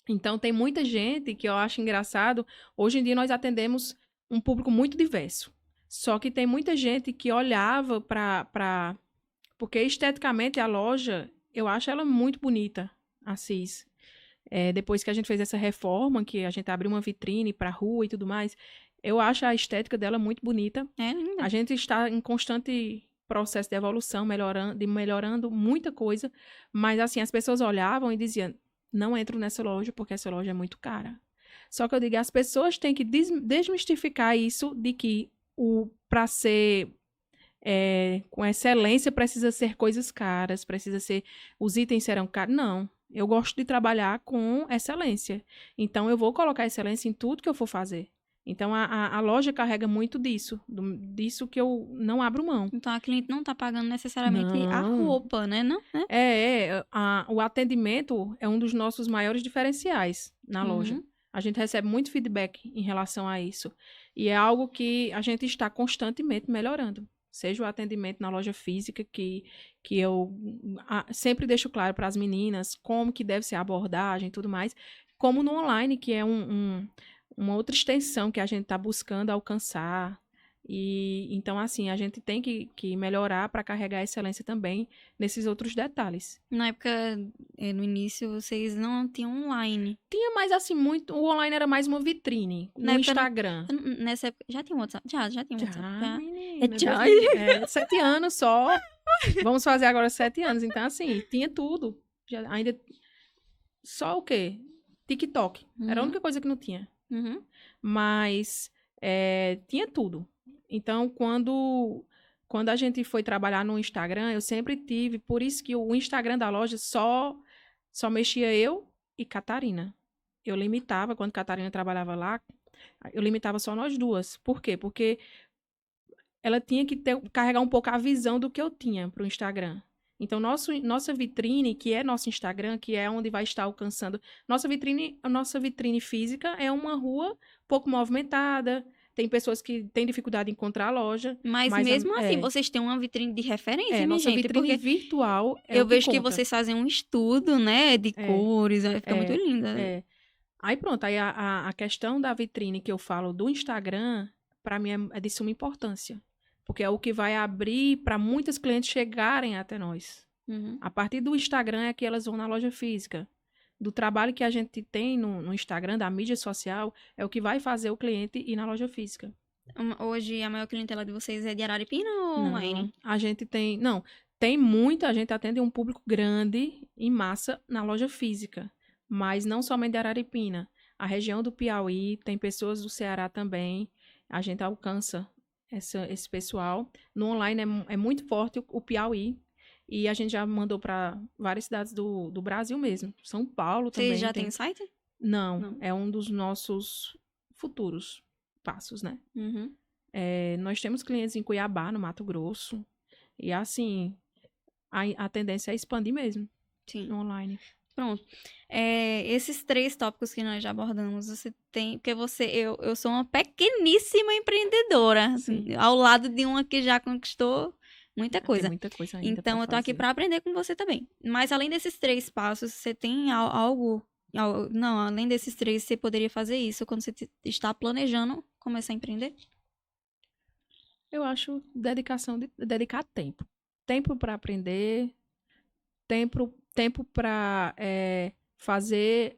Então, tem muita gente que eu acho engraçado. Hoje em dia, nós atendemos um público muito diverso. Só que tem muita gente que olhava para... Porque, esteticamente, a loja, eu acho ela muito bonita, a Cis. Depois que a gente fez essa reforma, que a gente abriu uma vitrine para rua e tudo mais, eu acho a estética dela muito bonita. É linda. A gente está em constante processo de evolução, melhorando muita coisa. Mas, assim, as pessoas olhavam e diziam... Não entro nessa loja porque essa loja é muito cara. Só que eu digo, as pessoas têm que desmistificar isso de que para ser com excelência precisa ser coisas caras, os itens serão caros. Não, eu gosto de trabalhar com excelência. Então, eu vou colocar excelência em tudo que eu for fazer. Então, a loja carrega muito disso que eu não abro mão. Então, a cliente não está pagando necessariamente a roupa, né? Não, o atendimento é um dos nossos maiores diferenciais na loja. A gente recebe muito feedback em relação a isso. E é algo que a gente está constantemente melhorando. Seja o atendimento na loja física, que eu sempre deixo claro para as meninas como que deve ser a abordagem e tudo mais, como no online, que é uma outra extensão que a gente está buscando alcançar. E então, assim, a gente tem que melhorar para carregar a excelência também nesses outros detalhes. Na época, no início, vocês não tinham online. Tinha, mas assim, o online era mais uma vitrine no Instagram. Nessa época, já tinha WhatsApp? Já tinha WhatsApp. Já, menina, 7 anos só. Vamos fazer agora 7 anos. Então, assim, tinha tudo. Ainda só o quê? TikTok. Era a única coisa que não tinha. Mas tinha tudo. Então, quando a gente foi trabalhar no Instagram, eu sempre tive... Por isso que o Instagram da loja só mexia eu e Catarina. Eu limitava, quando Catarina trabalhava lá, eu limitava só nós duas. Por quê? Porque ela tinha que carregar um pouco a visão do que eu tinha para o Instagram. Então, nossa vitrine, que é nosso Instagram, que é onde vai estar alcançando... A nossa vitrine física é uma rua pouco movimentada. Tem pessoas que têm dificuldade em encontrar a loja. Mas mesmo assim, vocês têm uma vitrine de referência, minha nossa gente. Vitrine virtual eu vejo que vocês fazem um estudo, né, de cores. Fica muito linda. Aí pronto, aí a questão da vitrine que eu falo do Instagram, para mim é de suma importância. Porque é o que vai abrir para muitas clientes chegarem até nós. A partir do Instagram é que elas vão na loja física. Do trabalho que a gente tem no Instagram, da mídia social, é o que vai fazer o cliente ir na loja física. Hoje, a maior clientela de vocês é de Araripina ou online? A gente tem... Não, tem muita... A gente atende um público grande, em massa, na loja física. Mas não somente de Araripina. A região do Piauí, tem pessoas do Ceará também. A gente alcança esse pessoal. No online é muito forte o Piauí. E a gente já mandou para várias cidades do Brasil mesmo. São Paulo também. Vocês já tem site? Não, é um dos nossos futuros passos, né? Uhum. Nós temos clientes em Cuiabá, no Mato Grosso. E assim, a tendência é expandir mesmo Sim. no online. Pronto. Esses 3 tópicos que nós já abordamos, você tem... Porque eu sou uma pequeníssima empreendedora, assim, ao lado de uma que já conquistou muita coisa. Tem muita coisa ainda Então, pra eu tô aqui fazer. para aprender com você também. Mas além desses 3 passos, você tem algo... Não, além desses 3, você poderia fazer isso quando você está planejando começar a empreender? Eu acho dedicar tempo. Tempo para aprender, tempo para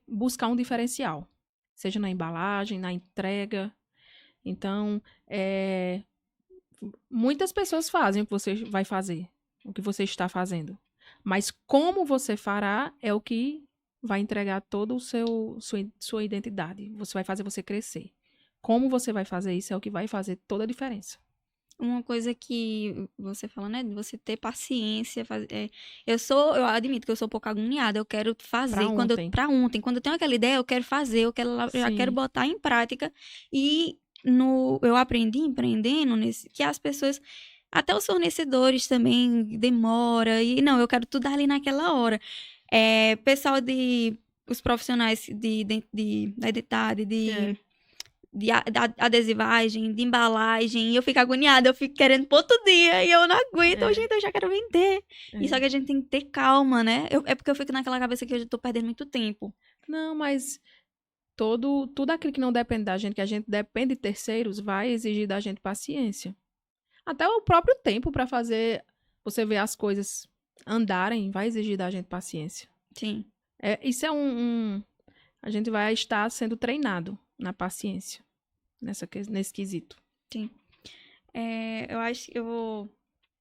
buscar um diferencial. Seja na embalagem, na entrega. Então, muitas pessoas fazem o que você vai fazer, o que você está fazendo. Mas como você fará é o que vai entregar toda sua identidade. Vai fazer você crescer. Como você vai fazer isso é o que vai fazer toda a diferença. Uma coisa que você fala, né? De você ter paciência. Eu admito que eu sou um pouco agoniada. Eu quero fazer pra ontem. Quando eu tenho aquela ideia, eu quero fazer. Eu já quero botar em prática. E eu aprendi empreendendo que as pessoas... Até os fornecedores também demora. E não, eu quero tudo ali naquela hora. Pessoal os profissionais da identidade, de adesivagem, de embalagem, e eu fico agoniada, eu fico querendo pro outro dia, e eu não aguento, gente, eu já quero vender. E só que a gente tem que ter calma, né? É porque eu fico naquela cabeça que eu já tô perdendo muito tempo. Não, mas tudo aquilo que não depende da gente, que a gente depende de terceiros, vai exigir da gente paciência. Até o próprio tempo para fazer você ver as coisas andarem, vai exigir da gente paciência. Sim. Isso é a gente vai estar sendo treinado na paciência, nesse quesito. Sim. Eu acho que eu vou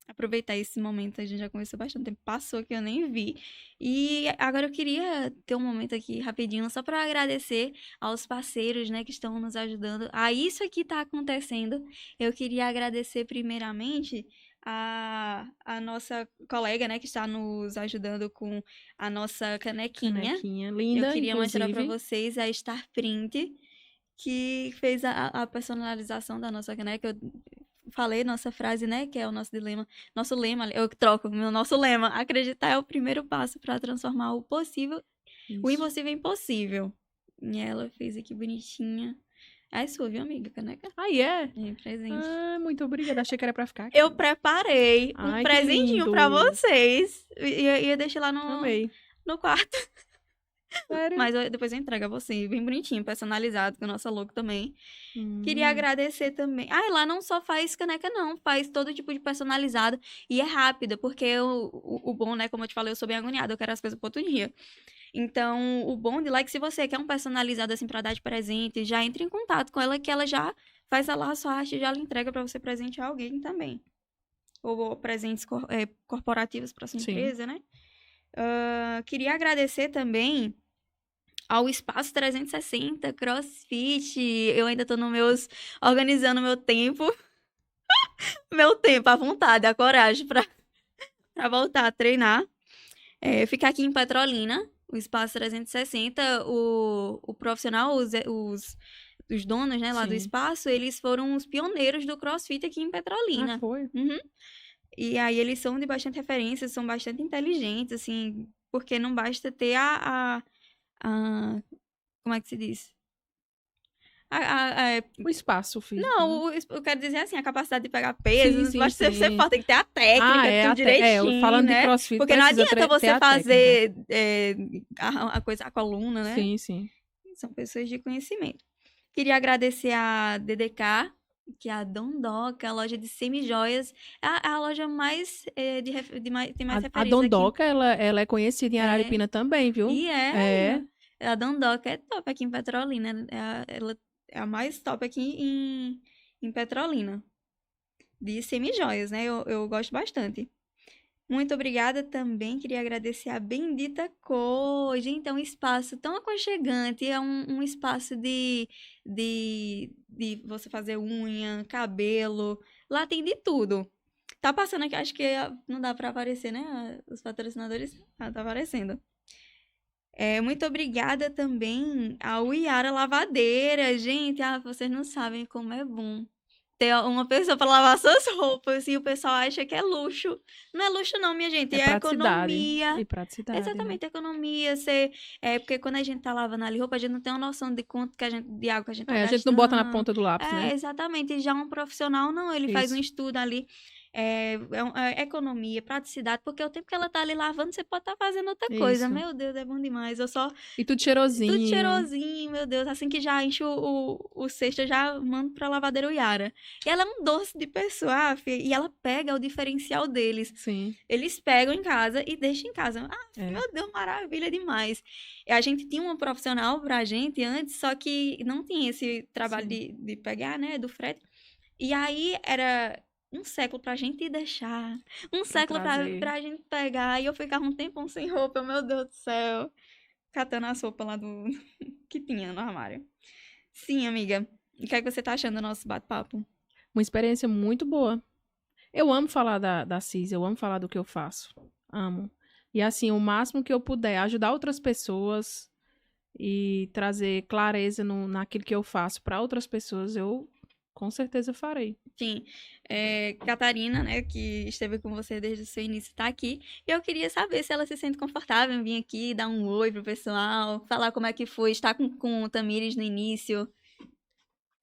aproveitar esse momento, a gente já conversou bastante tempo, passou que eu nem vi. E agora eu queria ter um momento aqui rapidinho, só para agradecer aos parceiros, né, que estão nos ajudando a isso aqui tá acontecendo. Eu queria agradecer primeiramente a nossa colega, né, que está nos ajudando com a nossa canequinha. Canequinha linda, eu queria inclusive. mostrar para vocês a Starprint, que fez a personalização da nossa caneca. Eu falei nossa frase, né, que é o nosso dilema, nosso lema, eu troco, nosso lema, acreditar é o primeiro passo para transformar o possível, o impossível em possível. E ela fez aqui bonitinha. É sua, viu, amiga, caneca? É? Presente. Muito obrigada, achei que era pra ficar aqui. Eu preparei um presentinho pra vocês. E eu deixei lá no quarto. Sério? Mas depois eu entrego a você, bem bonitinho, personalizado, com a nossa logo também. Queria agradecer também. Lá não só faz caneca, não. Faz todo tipo de personalizado. E é rápida, porque o bom, né? Como eu te falei, eu sou bem agoniada. Eu quero as coisas pro outro dia. Então, o bom de lá é que se você quer um personalizado assim pra dar de presente, já entre em contato com ela, que ela já faz lá a sua arte e já lhe entrega pra você presentear alguém também. Ou presentes corporativos pra sua empresa, né? Queria agradecer também ao Espaço 360, CrossFit. Eu ainda tô organizando meu tempo. Meu tempo, a vontade, a coragem pra voltar a treinar. Ficar aqui em Petrolina, o Espaço 360, o profissional, os donos, né, lá do espaço, eles foram os pioneiros do CrossFit aqui em Petrolina. Foi? Uhum. E aí eles são de bastante referência, são bastante inteligentes, assim, porque não basta ter como é que se diz? O espaço físico. Não, eu quero dizer assim, a capacidade de pegar peso, sim, basta ser forte, tem que ter a técnica, tudo direitinho, falando né? de CrossFit, porque não adianta você fazer a coluna, né? Sim. São pessoas de conhecimento. Queria agradecer a DDK, que é a Dondoca, a loja de semijoias, a loja mais tem mais referência a Dondoca, ela é conhecida em Araripina também, viu? E a Dondoca é top aqui em Petrolina. Ela é a mais top aqui em Petrolina. De semijoias, né? Eu gosto bastante. Muito obrigada também. Queria agradecer a Bendita Cor. Gente, é um espaço tão aconchegante. É um espaço de você fazer unha, cabelo. Lá tem de tudo. Tá passando aqui, acho que não dá pra aparecer, né? Os patrocinadores. Ah, tá aparecendo. Muito obrigada também ao Iara Lavadeira. Gente, vocês não sabem como é bom ter uma pessoa para lavar suas roupas e o pessoal acha que é luxo. Não é luxo não, minha gente, é praticidade. economia. E praticidade, Exatamente, né? economia. Porque quando a gente tá lavando ali roupa, a gente não tem uma noção de quanto de água que a gente tá A gastando. gente não bota na ponta do lápis, né? Exatamente. E já um profissional, não, ele faz um estudo ali. Economia, praticidade, porque o tempo que ela tá ali lavando, você pode estar fazendo outra coisa. Meu Deus, é bom demais. E tudo cheirosinho. Tudo cheirosinho, meu Deus. Assim que já enche o cesto, eu já mando pra lavadeira Iara. E ela é um doce de pessoa, e ela pega o diferencial deles. Sim. Eles pegam em casa e deixam em casa. Meu Deus, maravilha demais. E a gente tinha uma profissional pra gente antes, só que não tinha esse trabalho de pegar, né, do frete. E aí era um século pra gente deixar. Um século pra gente pegar. E eu ficava um tempão sem roupa, meu Deus do céu. Catando as roupas lá que tinha no armário. Sim, amiga. O que é que você tá achando do nosso bate-papo? Uma experiência muito boa. Eu amo falar da CIS, eu amo falar do que eu faço. Amo. E assim, o máximo que eu puder ajudar outras pessoas e trazer clareza naquilo que eu faço para outras pessoas, eu com certeza farei. Sim. Catarina, né, que esteve com você desde o seu início, tá aqui. E eu queria saber se ela se sente confortável em vir aqui, dar um oi pro pessoal, falar como é que foi estar com o Tamires no início.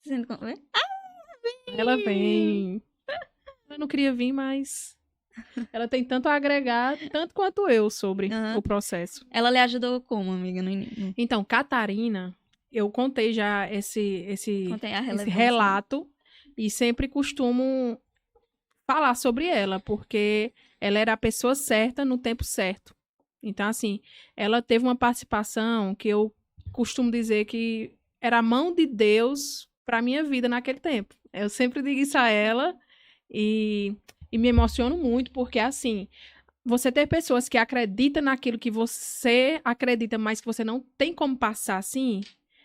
Se sente confortável? Vem! Ela vem. Ela não queria vir, mas ela tem tanto a agregar, tanto quanto eu, sobre o processo. Ela lhe ajudou como, amiga, no início? Então, Catarina, eu contei já esse Contei relato e sempre costumo falar sobre ela, porque ela era a pessoa certa no tempo certo. Então, assim, ela teve uma participação que eu costumo dizer que era a mão de Deus para minha vida naquele tempo. Eu sempre digo isso a ela e me emociono muito, porque, assim, você ter pessoas que acreditam naquilo que você acredita, mas que você não tem como passar, assim,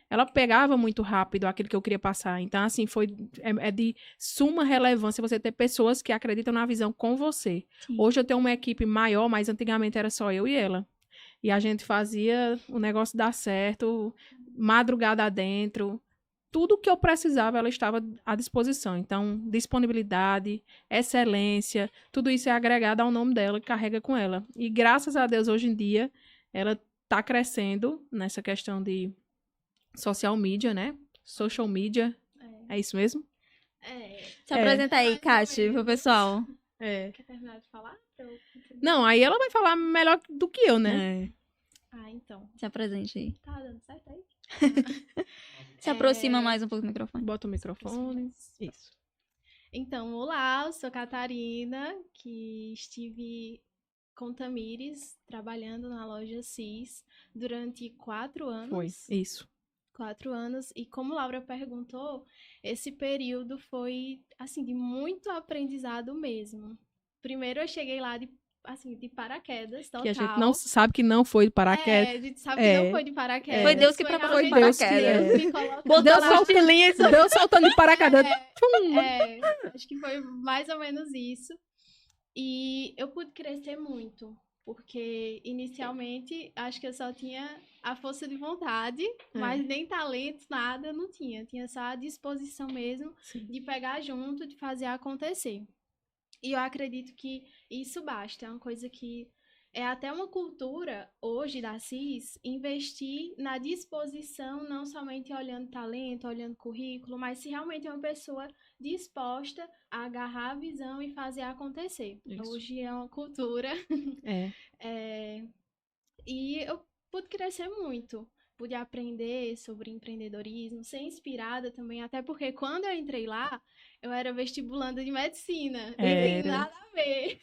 ela pegava muito rápido aquilo que eu queria passar. Então, assim, é de suma relevância você ter pessoas que acreditam na visão com você. Sim. Hoje eu tenho uma equipe maior, mas antigamente era só eu e ela. E a gente fazia o negócio dar certo, madrugada adentro. Tudo que eu precisava, ela estava à disposição. Então, disponibilidade, excelência, tudo isso é agregado ao nome dela, que carrega com ela. E graças a Deus, hoje em dia, ela está crescendo nessa questão de social media, né? Social media. É isso mesmo? Se apresenta aí, Kátia, pro pessoal. Quer terminar de falar? Não, aí ela vai falar melhor do que eu, né? Então. Se apresente aí. Tá dando certo aí? Se aproxima mais um pouco do microfone. Bota o microfone. Isso. Então, olá, eu sou Catarina, que estive com Tamires, trabalhando na loja CIS durante 4 anos. Foi, isso. 4 anos. E como Laura perguntou, esse período foi, assim, de muito aprendizado mesmo. Primeiro eu cheguei lá de paraquedas, total. Que a gente não sabe que não foi de paraquedas. A gente sabe que não foi de paraquedas. Foi Deus que preparou de paraquedas. Deus soltando de paraquedas. Acho que foi mais ou menos isso. E eu pude crescer muito, porque inicialmente acho que eu só tinha a força de vontade, mas nem talento, nada eu não tinha. Tinha só a disposição mesmo de pegar junto, de fazer acontecer. E eu acredito que isso basta, é uma coisa que é até uma cultura hoje da CIS investir na disposição, não somente olhando talento, olhando currículo, mas se realmente é uma pessoa disposta a agarrar a visão e fazer acontecer. Isso. Hoje é uma cultura. E eu pude crescer muito. Pude aprender sobre empreendedorismo, ser inspirada também, até porque quando eu entrei lá, eu era vestibulanda de medicina. Não tem nada a ver.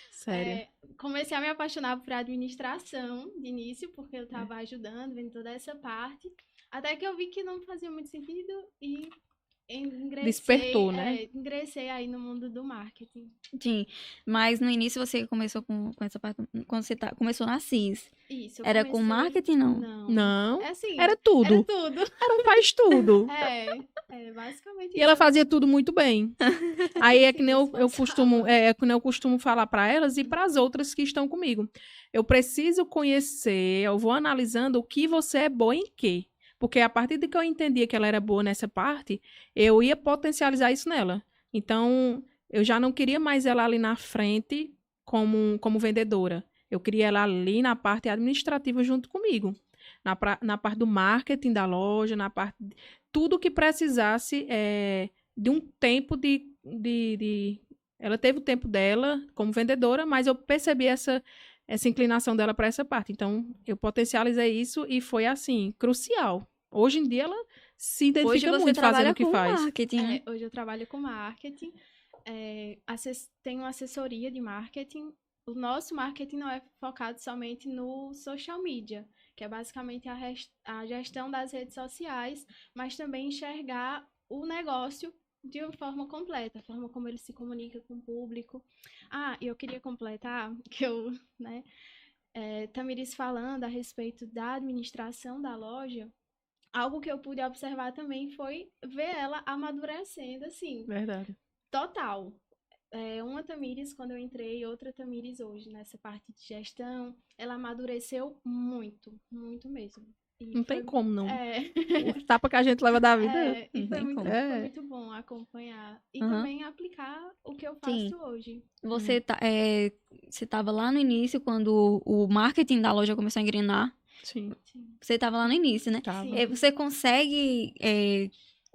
Sério? Comecei a me apaixonar por administração de início, porque eu estava ajudando, vendo toda essa parte. Até que eu vi que não fazia muito sentido e ingressei. Despertou, né? Ingressei aí no mundo do marketing. Sim, mas no início você começou com essa parte, quando você começou na CIS. Isso. Era com marketing, não? Não. Assim, era tudo. Era tudo. Era um faz tudo. Basicamente exatamente E ela isso. fazia tudo muito bem. Aí é que nem eu costumo falar para elas e para as outras que estão comigo. Eu preciso conhecer, eu vou analisando o que você é boa em quê. Porque a partir de que eu entendia que ela era boa nessa parte, eu ia potencializar isso nela. Então, eu já não queria mais ela ali na frente como vendedora. Eu queria ela ali na parte administrativa junto comigo. Na parte do marketing da loja, na parte de tudo que precisasse de um tempo Ela teve o tempo dela como vendedora, mas eu percebi essa inclinação dela para essa parte. Então, eu potencializei isso e foi, assim, crucial. Hoje em dia, ela se Hoje identifica você muito fazendo trabalha o que com faz. marketing, né? Hoje eu trabalho com marketing, tenho assessoria de marketing. O nosso marketing não é focado somente no social media, que é basicamente a gestão das redes sociais, mas também enxergar o negócio de uma forma completa, a forma como ele se comunica com o público. E eu queria completar que Tamiris falando a respeito da administração da loja, algo que eu pude observar também foi ver ela amadurecendo, assim, Verdade. total. Uma Tamires quando eu entrei, outra Tamires hoje, nessa parte de gestão, ela amadureceu muito, muito mesmo. E Não tem como, não. É, O tapa que a gente leva da vida. e Não foi tem muito, como. foi muito bom acompanhar. E Aham. também aplicar o que eu faço Sim. hoje. Você estava lá no início, quando o marketing da loja começou a engrenar. Sim, Sim. Você estava lá no início, né? tava. Sim. Você consegue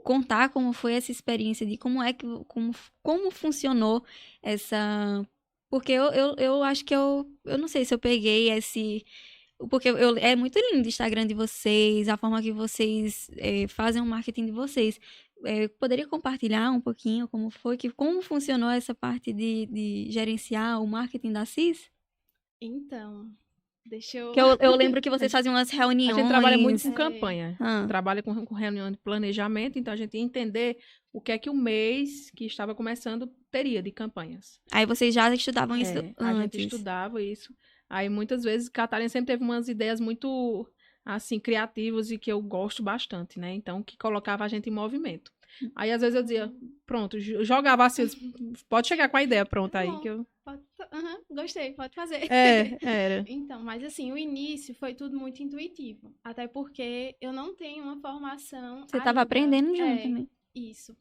contar como foi essa experiência de como funcionou essa... Porque eu acho que eu não sei se eu peguei esse... Porque é muito lindo o Instagram de vocês, a forma que vocês fazem o marketing de vocês. Poderia compartilhar um pouquinho como funcionou essa parte de gerenciar o marketing da CIS? Então, deixa eu... Que eu lembro que vocês faziam umas A reuniões. gente trabalha muito com campanha. Ah. Trabalha com reunião de planejamento, então a gente ia entender o que é que o mês que estava começando teria de campanhas. Aí vocês já estudavam isso A gente antes. estudava isso. Aí muitas vezes Catarina sempre teve umas ideias muito assim criativas e que eu gosto bastante, né? Então que colocava a gente em movimento. Aí às vezes eu dizia, pronto, jogava assim, pode chegar com a ideia pronta aí Bom, que eu gostei, pode fazer. era. Então, mas assim, o início foi tudo muito intuitivo. Até porque eu não tenho uma formação Você estava ainda. aprendendo junto também. Isso.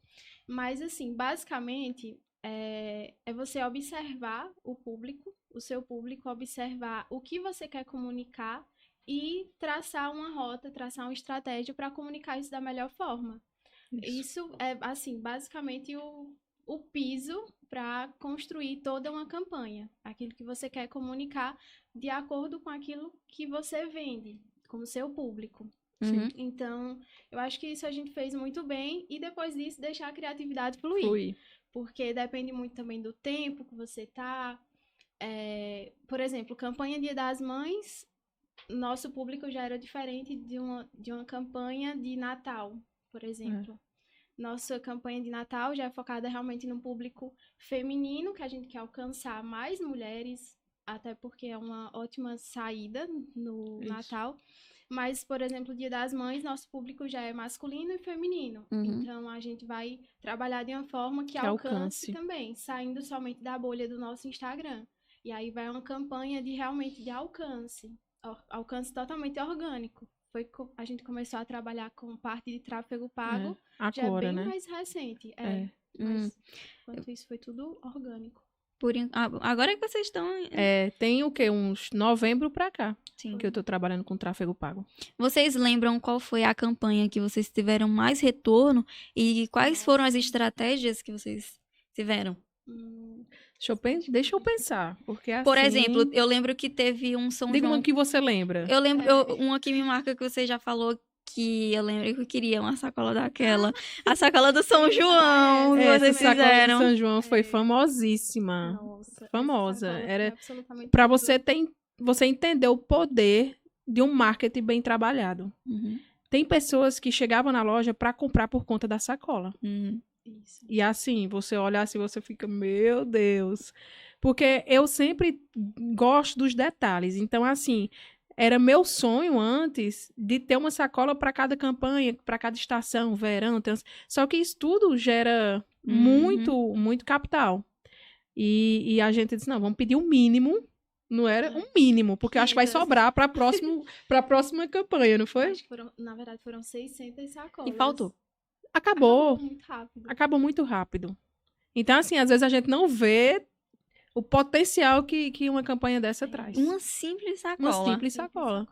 Mas assim, basicamente, é você observar o seu público, observar o que você quer comunicar e traçar uma rota, traçar uma estratégia para comunicar isso da melhor forma. Isso é, assim, basicamente o piso para construir toda uma campanha. Aquilo que você quer comunicar de acordo com aquilo que você vende, como seu público. Uhum. Então, eu acho que isso a gente fez muito bem e depois disso deixar a criatividade fluir. Porque depende muito também do tempo que você tá. Por exemplo, campanha Dia das Mães, nosso público já era diferente de uma campanha de Natal, por exemplo. Nossa campanha de Natal já é focada realmente no público feminino, que a gente quer alcançar mais mulheres, até porque é uma ótima saída no Natal. Mas, por exemplo, Dia das Mães, nosso público já é masculino e feminino. Uhum. Então, a gente vai trabalhar de uma forma que alcance também, saindo somente da bolha do nosso Instagram. E aí vai uma campanha realmente de alcance totalmente orgânico. A gente começou a trabalhar com parte de tráfego pago, agora, já é bem né? mais recente. Mas, enquanto isso, foi tudo orgânico. Agora que vocês estão... Tem o quê? Uns novembro pra cá. Sim. Que eu tô trabalhando com tráfego pago. Vocês lembram qual foi a campanha que vocês tiveram mais retorno e quais foram as estratégias que vocês tiveram? Deixa eu pensar. Porque assim... Por exemplo, eu lembro que teve um São Diga João... uma que você lembra. Eu lembro, uma que me marca que você já falou que eu lembro que eu queria uma sacola daquela. A sacola do São João, que vocês essa sacola fizeram. do São João foi famosíssima. Nossa, famosa. Era absolutamente para você entender o poder de um marketing bem trabalhado. Uhum. Tem pessoas que chegavam na loja para comprar por conta da sacola. Isso. E assim, você olha assim, você fica, meu Deus. Porque eu sempre gosto dos detalhes. Então, assim, Era meu sonho antes de ter uma sacola para cada campanha, para cada estação, verão. Só que isso tudo gera muito capital. E a gente disse, não, vamos pedir um mínimo. Não era um mínimo, porque eu acho que vai sobrar para a próxima campanha, não foi? Acho que na verdade foram 600 sacolas. E faltou. Acabou muito rápido. Acabou muito rápido. Então, assim, às vezes a gente não vê o potencial que uma campanha dessa traz. Uma simples sacola. Uma simples sacola.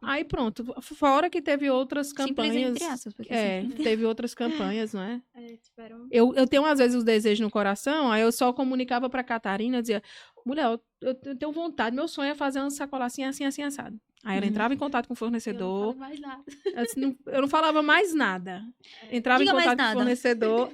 Aí pronto, fora que teve outras campanhas. Simples entre aspas, porque teve outras campanhas, não é? Tiveram... Eu tenho, às vezes, os desejos no coração, aí eu só comunicava pra Catarina, eu dizia, mulher, eu tenho vontade, meu sonho é fazer uma sacola assim, assado. Aí ela entrava em contato com o fornecedor. Eu não falava mais nada. Eu não falava mais nada. Entrava Diga em mais contato com nada. o fornecedor,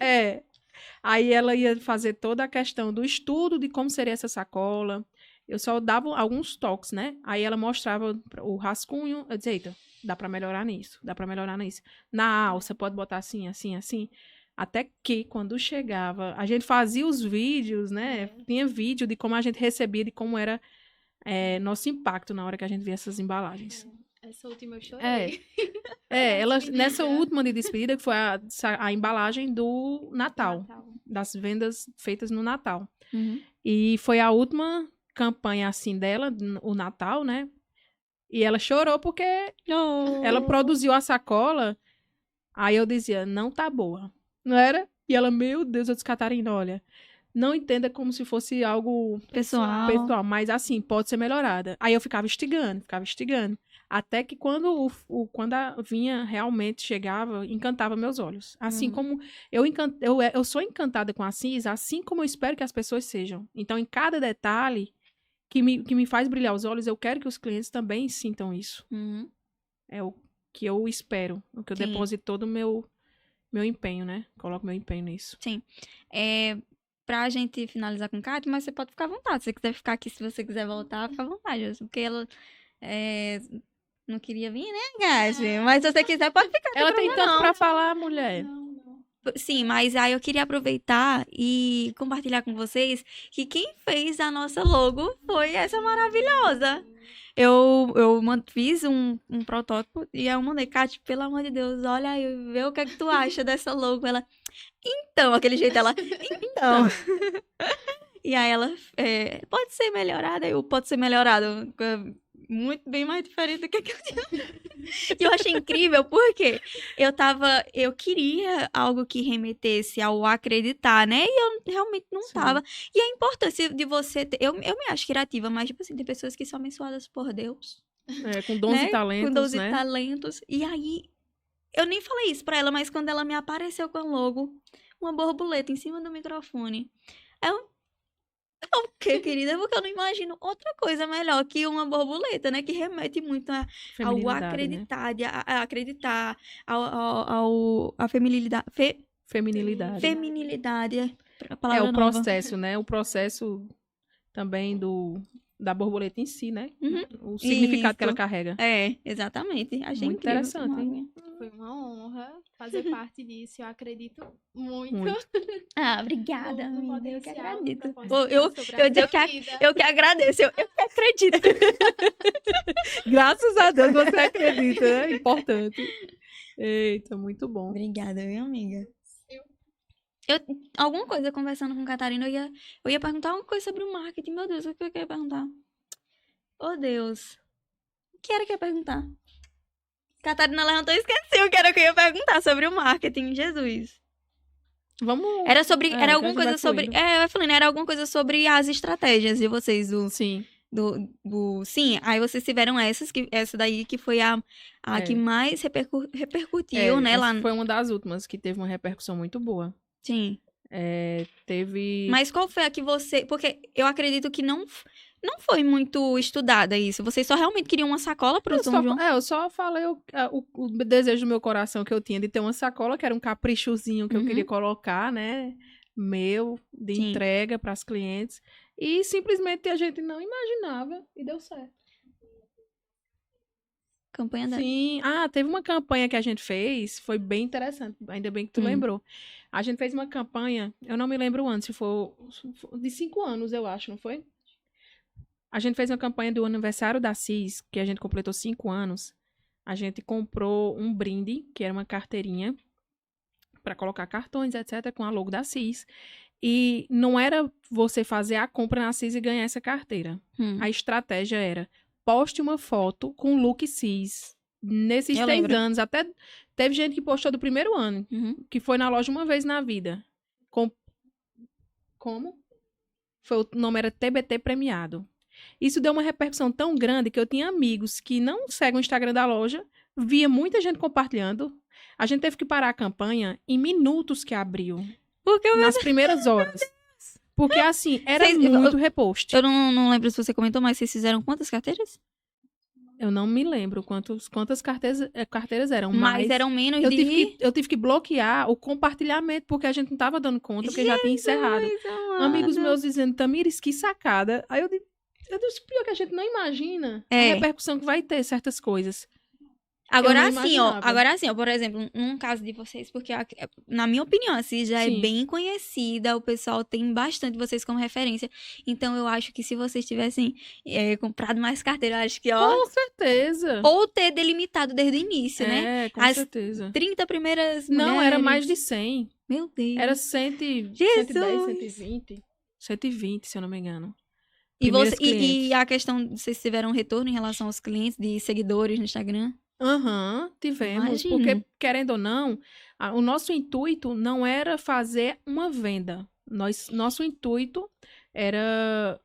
Aí ela ia fazer toda a questão do estudo de como seria essa sacola. Eu só dava alguns toques, né? Aí ela mostrava o rascunho. Eu dizia, eita, dá pra melhorar nisso, dá pra melhorar nisso. Na alça, pode botar assim, assim, assim. Até que, quando chegava, a gente fazia os vídeos, né? Tinha vídeo de como a gente recebia, de como era nosso impacto na hora que a gente via essas embalagens. Essa última eu chorei. Nessa última de despedida, que foi a embalagem do Natal. Das vendas feitas no Natal. E foi a última campanha, assim, dela, o Natal, né? E ela chorou porque ela produziu a sacola. Aí eu dizia, não tá boa. Não era? E ela, meu Deus, eu disse, Catarina, olha, não entenda como se fosse algo pessoal, mas assim, pode ser melhorada. Aí eu ficava instigando. Até que quando vinha, realmente chegava, encantava meus olhos. Assim como eu sou encantada com a Assis, assim como eu espero que as pessoas sejam. Então, em cada detalhe que me faz brilhar os olhos, eu quero que os clientes também sintam isso. É o que eu espero, o que eu deposito todo o meu empenho, né? Coloco meu empenho nisso. Sim. Pra gente finalizar com Kátia, mas você pode ficar à vontade. Se você quiser ficar aqui, se você quiser voltar, fica à vontade. Porque ela não queria vir, né, Kátia? Mas se você quiser, pode ficar. Ela tem tanto pra falar, mulher. Não. Sim, mas aí eu queria aproveitar e compartilhar com vocês que quem fez a nossa logo foi essa maravilhosa. Eu fiz um protótipo e eu mandei, Kátia, pelo amor de Deus, olha aí, vê o que é que tu acha dessa logo. Ela, então, aquele jeito, ela, então. E aí ela, pode ser melhorada? Pode ser melhorado. Muito bem mais diferente do que eu tinha. E eu achei incrível porque eu queria algo que remetesse ao acreditar, né? E eu realmente não tava. E a importância de você ter, eu me acho criativa, mas tipo assim, tem pessoas que são abençoadas por Deus. Com dons e talentos, com dons né? e talentos. E aí, eu nem falei isso pra ela, mas quando ela me apareceu com a logo, uma borboleta em cima do microfone, o que, querida? Porque eu não imagino outra coisa melhor que uma borboleta, né? Que remete muito ao acreditar, né? a acreditar, a feminilidade. Feminilidade. Feminilidade. A palavra o nova. processo, né? O processo também da borboleta em si, né? O significado que ela carrega. Exatamente. Achei muito incrível. Interessante, hein? Foi uma honra fazer parte disso. Eu acredito muito. Obrigada, amiga. Eu que acredito. Eu eu que agradeço. Eu que acredito. Graças a Deus você acredita, né? Importante. Eita, muito bom. Obrigada, minha amiga. Alguma coisa conversando com a Catarina, eu ia perguntar alguma coisa sobre o marketing. Meu Deus, o que eu queria perguntar? Oh, Deus. O que era que eu ia perguntar? Catarina levantou e esqueci o que era que eu ia perguntar sobre o marketing. Jesus. Vamos... Era alguma coisa sobre... eu falei, né? Era alguma coisa sobre as estratégias de vocês. Sim. Sim, aí vocês tiveram essa daí que foi a que mais repercutiu, né? Lá... Foi uma das últimas que teve uma repercussão muito boa. Sim. Teve... Mas qual foi a que você... Porque eu acredito que não foi muito estudada isso. Vocês só realmente queriam uma sacola pro São João? Eu só falei o desejo do meu coração que eu tinha de ter uma sacola, que era um caprichozinho que eu queria colocar, né? De entrega para as clientes. E simplesmente a gente não imaginava e deu certo. Campanha da... Sim. Teve uma campanha que a gente fez, foi bem interessante. Ainda bem que tu lembrou. A gente fez uma campanha, eu não me lembro antes, se foi de 5 anos, eu acho, não foi? A gente fez uma campanha do aniversário da CIS, que a gente completou 5 anos. A gente comprou um brinde, que era uma carteirinha, para colocar cartões, etc., com a logo da CIS. E não era você fazer a compra na CIS e ganhar essa carteira. A estratégia era, poste uma foto com o look CIS. Nesses Eu 3 lembro. anos, até teve gente que postou do primeiro ano, que foi na loja uma vez na vida. Como? O nome era TBT Premiado. Isso deu uma repercussão tão grande que eu tinha amigos que não seguem o Instagram da loja, via muita gente compartilhando. A gente teve que parar a campanha em minutos que abriu. Porque Nas primeiras horas. Porque, assim, era Vocês- muito repost. eu não lembro se você comentou, mas vocês fizeram quantas carteiras? Eu não me lembro quantas carteiras eram, Mas eram menos eu de... eu tive que bloquear o compartilhamento, porque a gente não estava dando conta, porque já tinha encerrado. Amigos meus dizendo, Tamires, que sacada. Aí eu disse, pior que a gente não imagina a repercussão que vai ter certas coisas. Agora Eu não assim, ó, imaginava. por exemplo, num caso de vocês, porque na minha opinião, assim, já é Sim. bem conhecida, o pessoal tem bastante vocês como referência. Então eu acho que se vocês tivessem comprado mais carteira, acho que, ó, Com certeza. ou ter delimitado desde o início, né? É, com As certeza. 30 primeiras Não, mulheres. era mais de 100. Meu Deus. Era 110, Jesus! 120. 120, se eu não me engano. E, Primeiros você, e clientes. a questão, vocês tiveram um retorno em relação aos clientes, de seguidores no Instagram? Tivemos. Imagino. Porque, querendo ou não, o nosso intuito não era fazer uma venda. Nosso intuito era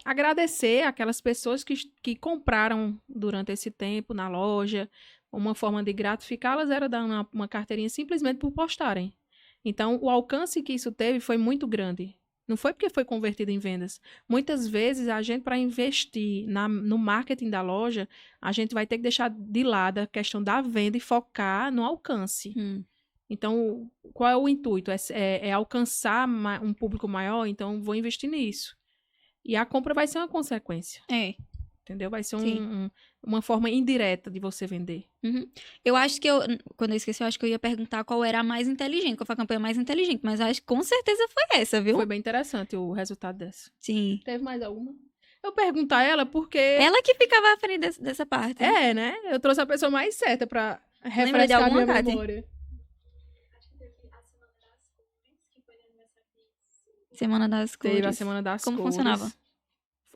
agradecer aquelas pessoas que compraram durante esse tempo na loja. Uma forma de gratificá-las era dar uma carteirinha simplesmente por postarem. Então, o alcance que isso teve foi muito grande. Não foi porque foi convertido em vendas. Muitas vezes, a gente, para investir no marketing da loja, a gente vai ter que deixar de lado a questão da venda e focar no alcance. Então, qual é o intuito? É alcançar um público maior? Então, vou investir nisso. E a compra vai ser uma consequência. Entendeu? Vai ser uma forma indireta de você vender. Eu acho que quando eu esqueci, eu acho que eu ia perguntar qual era a mais inteligente, qual foi a campanha mais inteligente, mas eu acho que com certeza foi essa, viu? Foi bem interessante o resultado dessa. Sim. Teve mais alguma? Eu pergunto a ela porque... Ela que ficava à frente dessa parte. Né? Eu trouxe a pessoa mais certa pra Lembra de refrescar a alguma, minha Kati? memória. Semana das Cores. Teve a Semana das Como Cores. funcionava?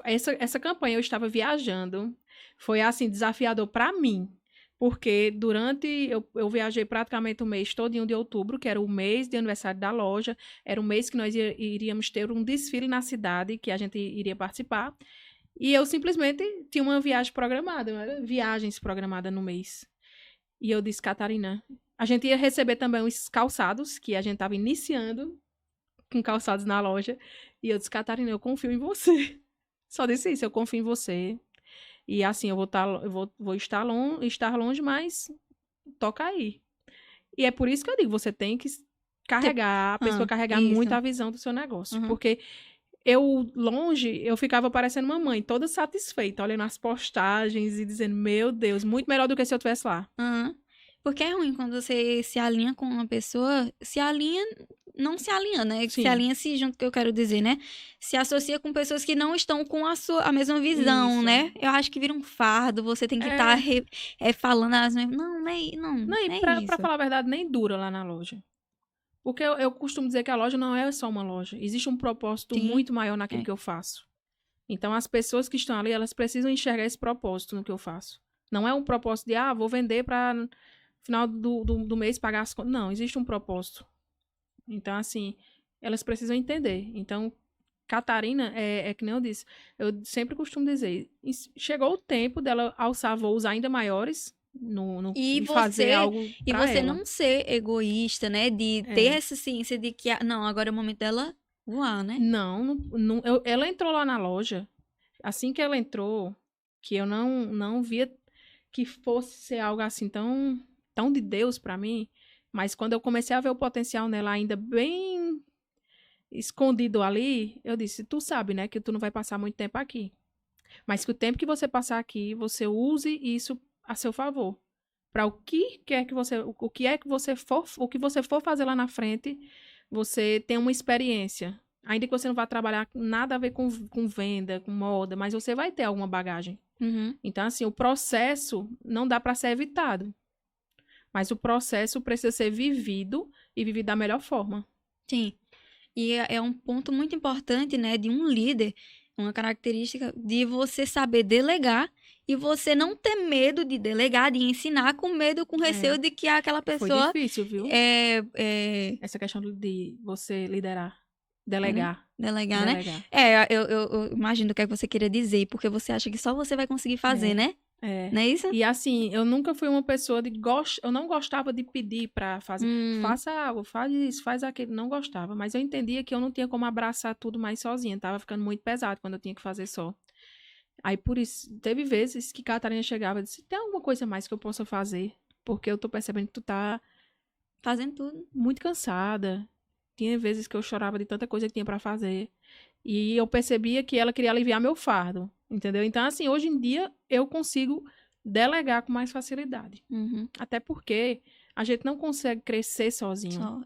Essa campanha eu estava viajando. Foi, assim, desafiador pra mim. Porque eu viajei praticamente o mês todinho de outubro, que era o mês de aniversário da loja. Era o mês que nós iríamos ter um desfile na cidade, que a gente iria participar. E eu simplesmente tinha uma viagem programada, não era? Viagens programadas no mês. E eu disse, Catarina, a gente ia receber também os calçados, que a gente estava iniciando com calçados na loja. E eu disse, Catarina, eu confio em você. Só disse isso, eu confio em você. E assim, eu vou estar longe, mas toca aí. E é por isso que eu digo, você tem que carregar, a pessoa carregar isso. muito a visão do seu negócio. Porque eu ficava parecendo uma mãe, toda satisfeita, olhando as postagens e dizendo, meu Deus, muito melhor do que se eu estivesse lá. Porque é ruim quando você se alinha com uma pessoa, não se alinha, né? Sim. Se alinha-se junto, que eu quero dizer, né? Se associa com pessoas que não estão com a mesma visão, Isso. né? Eu acho que vira um fardo, você tem que estar falando as mesmas... Não é isso. Pra falar a verdade, nem dura lá na loja. Porque eu costumo dizer que a loja não é só uma loja. Existe um propósito muito maior naquilo que eu faço. Então, as pessoas que estão ali, elas precisam enxergar esse propósito no que eu faço. Não é um propósito de, vou vender para no final do mês pagar as contas. Não, existe um propósito. Então, assim, elas precisam entender. Então, Catarina, é que nem eu disse, eu sempre costumo dizer, chegou o tempo dela alçar voos ainda maiores e fazer algo pra você ela. não ser egoísta, né? De ter essa ciência de que, não, agora é o momento dela voar, né? Não, ela entrou lá na loja. Assim que ela entrou, que eu não via que fosse ser algo assim tão de Deus pra mim, mas quando eu comecei a ver o potencial nela ainda bem escondido ali, eu disse, tu sabe, né, que tu não vai passar muito tempo aqui. Mas que o tempo que você passar aqui, você use isso a seu favor. Para o que você for fazer lá na frente, você tem uma experiência. Ainda que você não vá trabalhar nada a ver com venda, com moda, mas você vai ter alguma bagagem. Uhum. Então, assim, o processo não dá para ser evitado. Mas o processo precisa ser vivido e vivido da melhor forma. Sim. E é um ponto muito importante, né, de um líder, uma característica de você saber delegar e você não ter medo de delegar, de ensinar com medo, com receio de que aquela Foi pessoa difícil, viu? Essa questão de você liderar, delegar. delegar, né? Delegar. Eu imagino o que é que você queria dizer, porque você acha que só você vai conseguir fazer, né? É. Não é isso? E assim, eu nunca fui uma pessoa eu não gostava de pedir pra fazer, faça algo, faz isso, faz aquilo, não gostava, mas eu entendia que eu não tinha como abraçar tudo mais sozinha, tava ficando muito pesado quando eu tinha que fazer só. Aí por isso, teve vezes que Catarina chegava e disse, tem alguma coisa mais que eu possa fazer? Porque eu tô percebendo que tu tá Fazendo tudo. muito cansada. Tinha vezes que eu chorava de tanta coisa que tinha pra fazer. E eu percebia que ela queria aliviar meu fardo, entendeu? Então, assim, hoje em dia eu consigo delegar com mais facilidade. Uhum. Até porque a gente não consegue crescer sozinho. Só,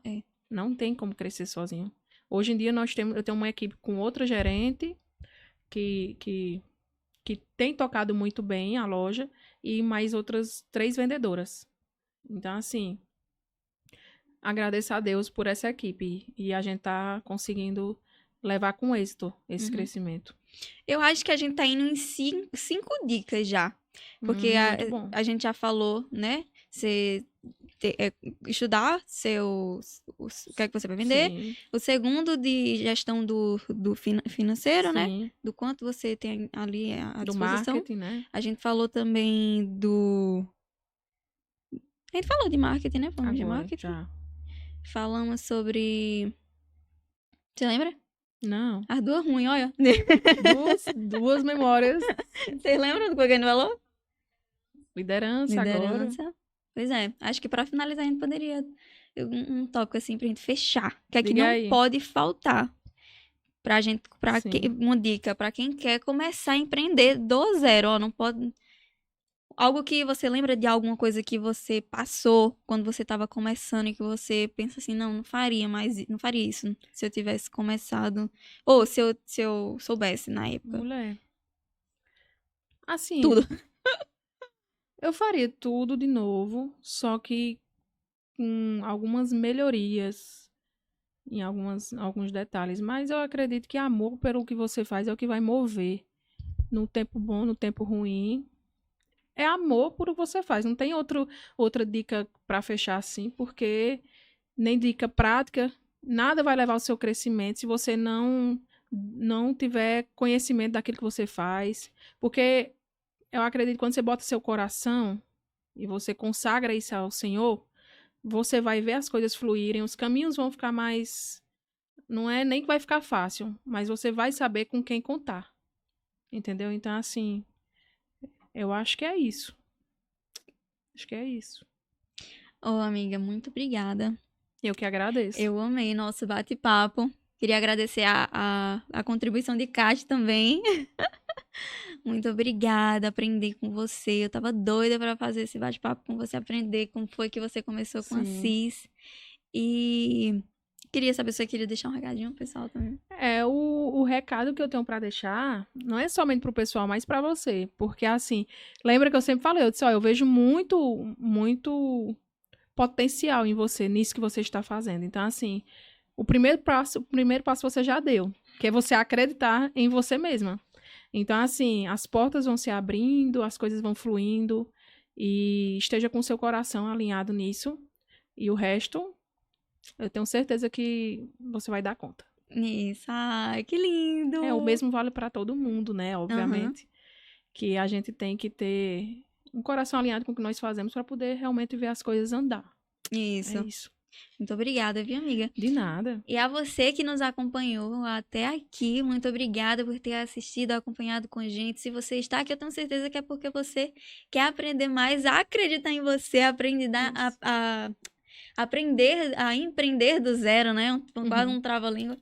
Não tem como crescer sozinho. Hoje em dia eu tenho uma equipe com outra gerente que tem tocado muito bem a loja e mais outras 3 vendedoras. Então, assim, agradeço a Deus por essa equipe e a gente tá conseguindo levar com êxito esse crescimento. Eu acho que a gente tá indo em 5 dicas já. Porque Muito bom. a gente já falou, né? Você estudar o que é que você vai vender. Sim, O segundo, de gestão do financeiro, né? sim. Do quanto você tem ali à Do disposição. marketing, né? A gente falou também do... A gente falou de marketing, né? Falamos de Agora, marketing. já. Falamos sobre... Você lembra? Não. As duas ruins, olha. Duas memórias. Vocês lembram do que a gente falou? Liderança agora. Pois é, acho que pra finalizar a gente poderia um toque assim pra gente fechar. Que é que Diga não aí. pode faltar pra gente, Sim. uma dica pra quem quer começar a empreender do zero, ó, não pode... Algo que você lembra de alguma coisa que você passou quando você tava começando e que você pensa assim, não faria isso se eu tivesse começado, ou se eu soubesse na época. Mulher. Assim. Tudo. Eu faria tudo de novo, só que com algumas melhorias em alguns detalhes. Mas eu acredito que amor pelo que você faz é o que vai mover. No tempo bom, no tempo ruim. É amor por o que você faz. Não tem outra dica para fechar assim, porque nem dica prática, nada vai levar ao seu crescimento se você não tiver conhecimento daquilo que você faz. Porque eu acredito que quando você bota seu coração e você consagra isso ao Senhor, você vai ver as coisas fluírem, os caminhos vão ficar mais... Não é nem que vai ficar fácil, mas você vai saber com quem contar. Entendeu? Então, assim, eu acho que é isso. Acho que é isso. Ô, amiga, muito obrigada. Eu que agradeço. Eu amei nosso bate-papo. Queria agradecer a contribuição de Kátia também. Muito obrigada, aprendi com você. Eu tava doida pra fazer esse bate-papo com você, aprender como foi que você começou com a CIS. E queria saber se você queria deixar um recadinho pro pessoal também. O recado que eu tenho pra deixar não é somente pro pessoal, mas pra você. Porque, assim, lembra que eu sempre falei, eu disse, ó, eu vejo muito potencial em você, nisso que você está fazendo. Então, assim, o primeiro passo você já deu, que é você acreditar em você mesma. Então, assim, as portas vão se abrindo, as coisas vão fluindo, e esteja com o seu coração alinhado nisso, e o resto, eu tenho certeza que você vai dar conta. Isso, ai, que lindo! O mesmo vale para todo mundo, né, obviamente, que a gente tem que ter um coração alinhado com o que nós fazemos para poder realmente ver as coisas andar. Isso. É isso. Muito obrigada, viu, amiga? De nada. E a você que nos acompanhou até aqui, muito obrigada por ter assistido, acompanhado com a gente. Se você está aqui, eu tenho certeza que é porque você quer aprender mais, a acreditar em você, aprender a empreender do zero, né? Quase um trava-língua.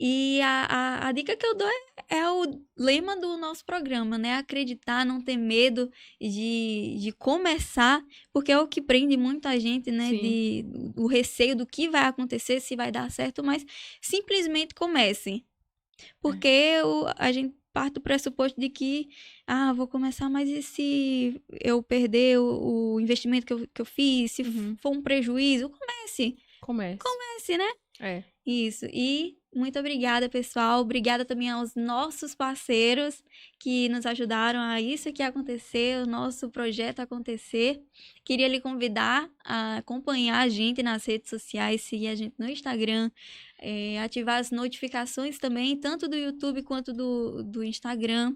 E a dica que eu dou é o lema do nosso programa, né? Acreditar, não ter medo de começar, porque é o que prende muita gente, né? O receio do que vai acontecer, se vai dar certo, mas simplesmente comece. Porque a gente parte do pressuposto de que, vou começar, mas e se eu perder o investimento que eu fiz, se for um prejuízo? Comece, né? Isso. E muito obrigada, pessoal. Obrigada também aos nossos parceiros que nos ajudaram a isso aqui acontecer, o nosso projeto acontecer. Queria lhe convidar a acompanhar a gente nas redes sociais, seguir a gente no Instagram, ativar as notificações também, tanto do YouTube quanto do Instagram.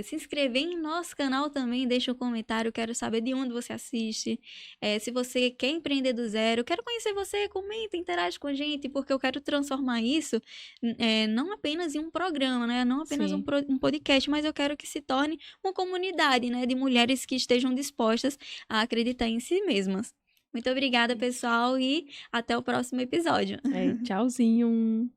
Se inscrever em nosso canal também, deixa um comentário, quero saber de onde você assiste, se você quer empreender do zero, quero conhecer você, comenta, interage com a gente, porque eu quero transformar isso não apenas em um programa, né? Não apenas um podcast, mas eu quero que se torne uma comunidade, né? De mulheres que estejam dispostas a acreditar em si mesmas. Muito obrigada, pessoal, e até o próximo episódio. Tchauzinho!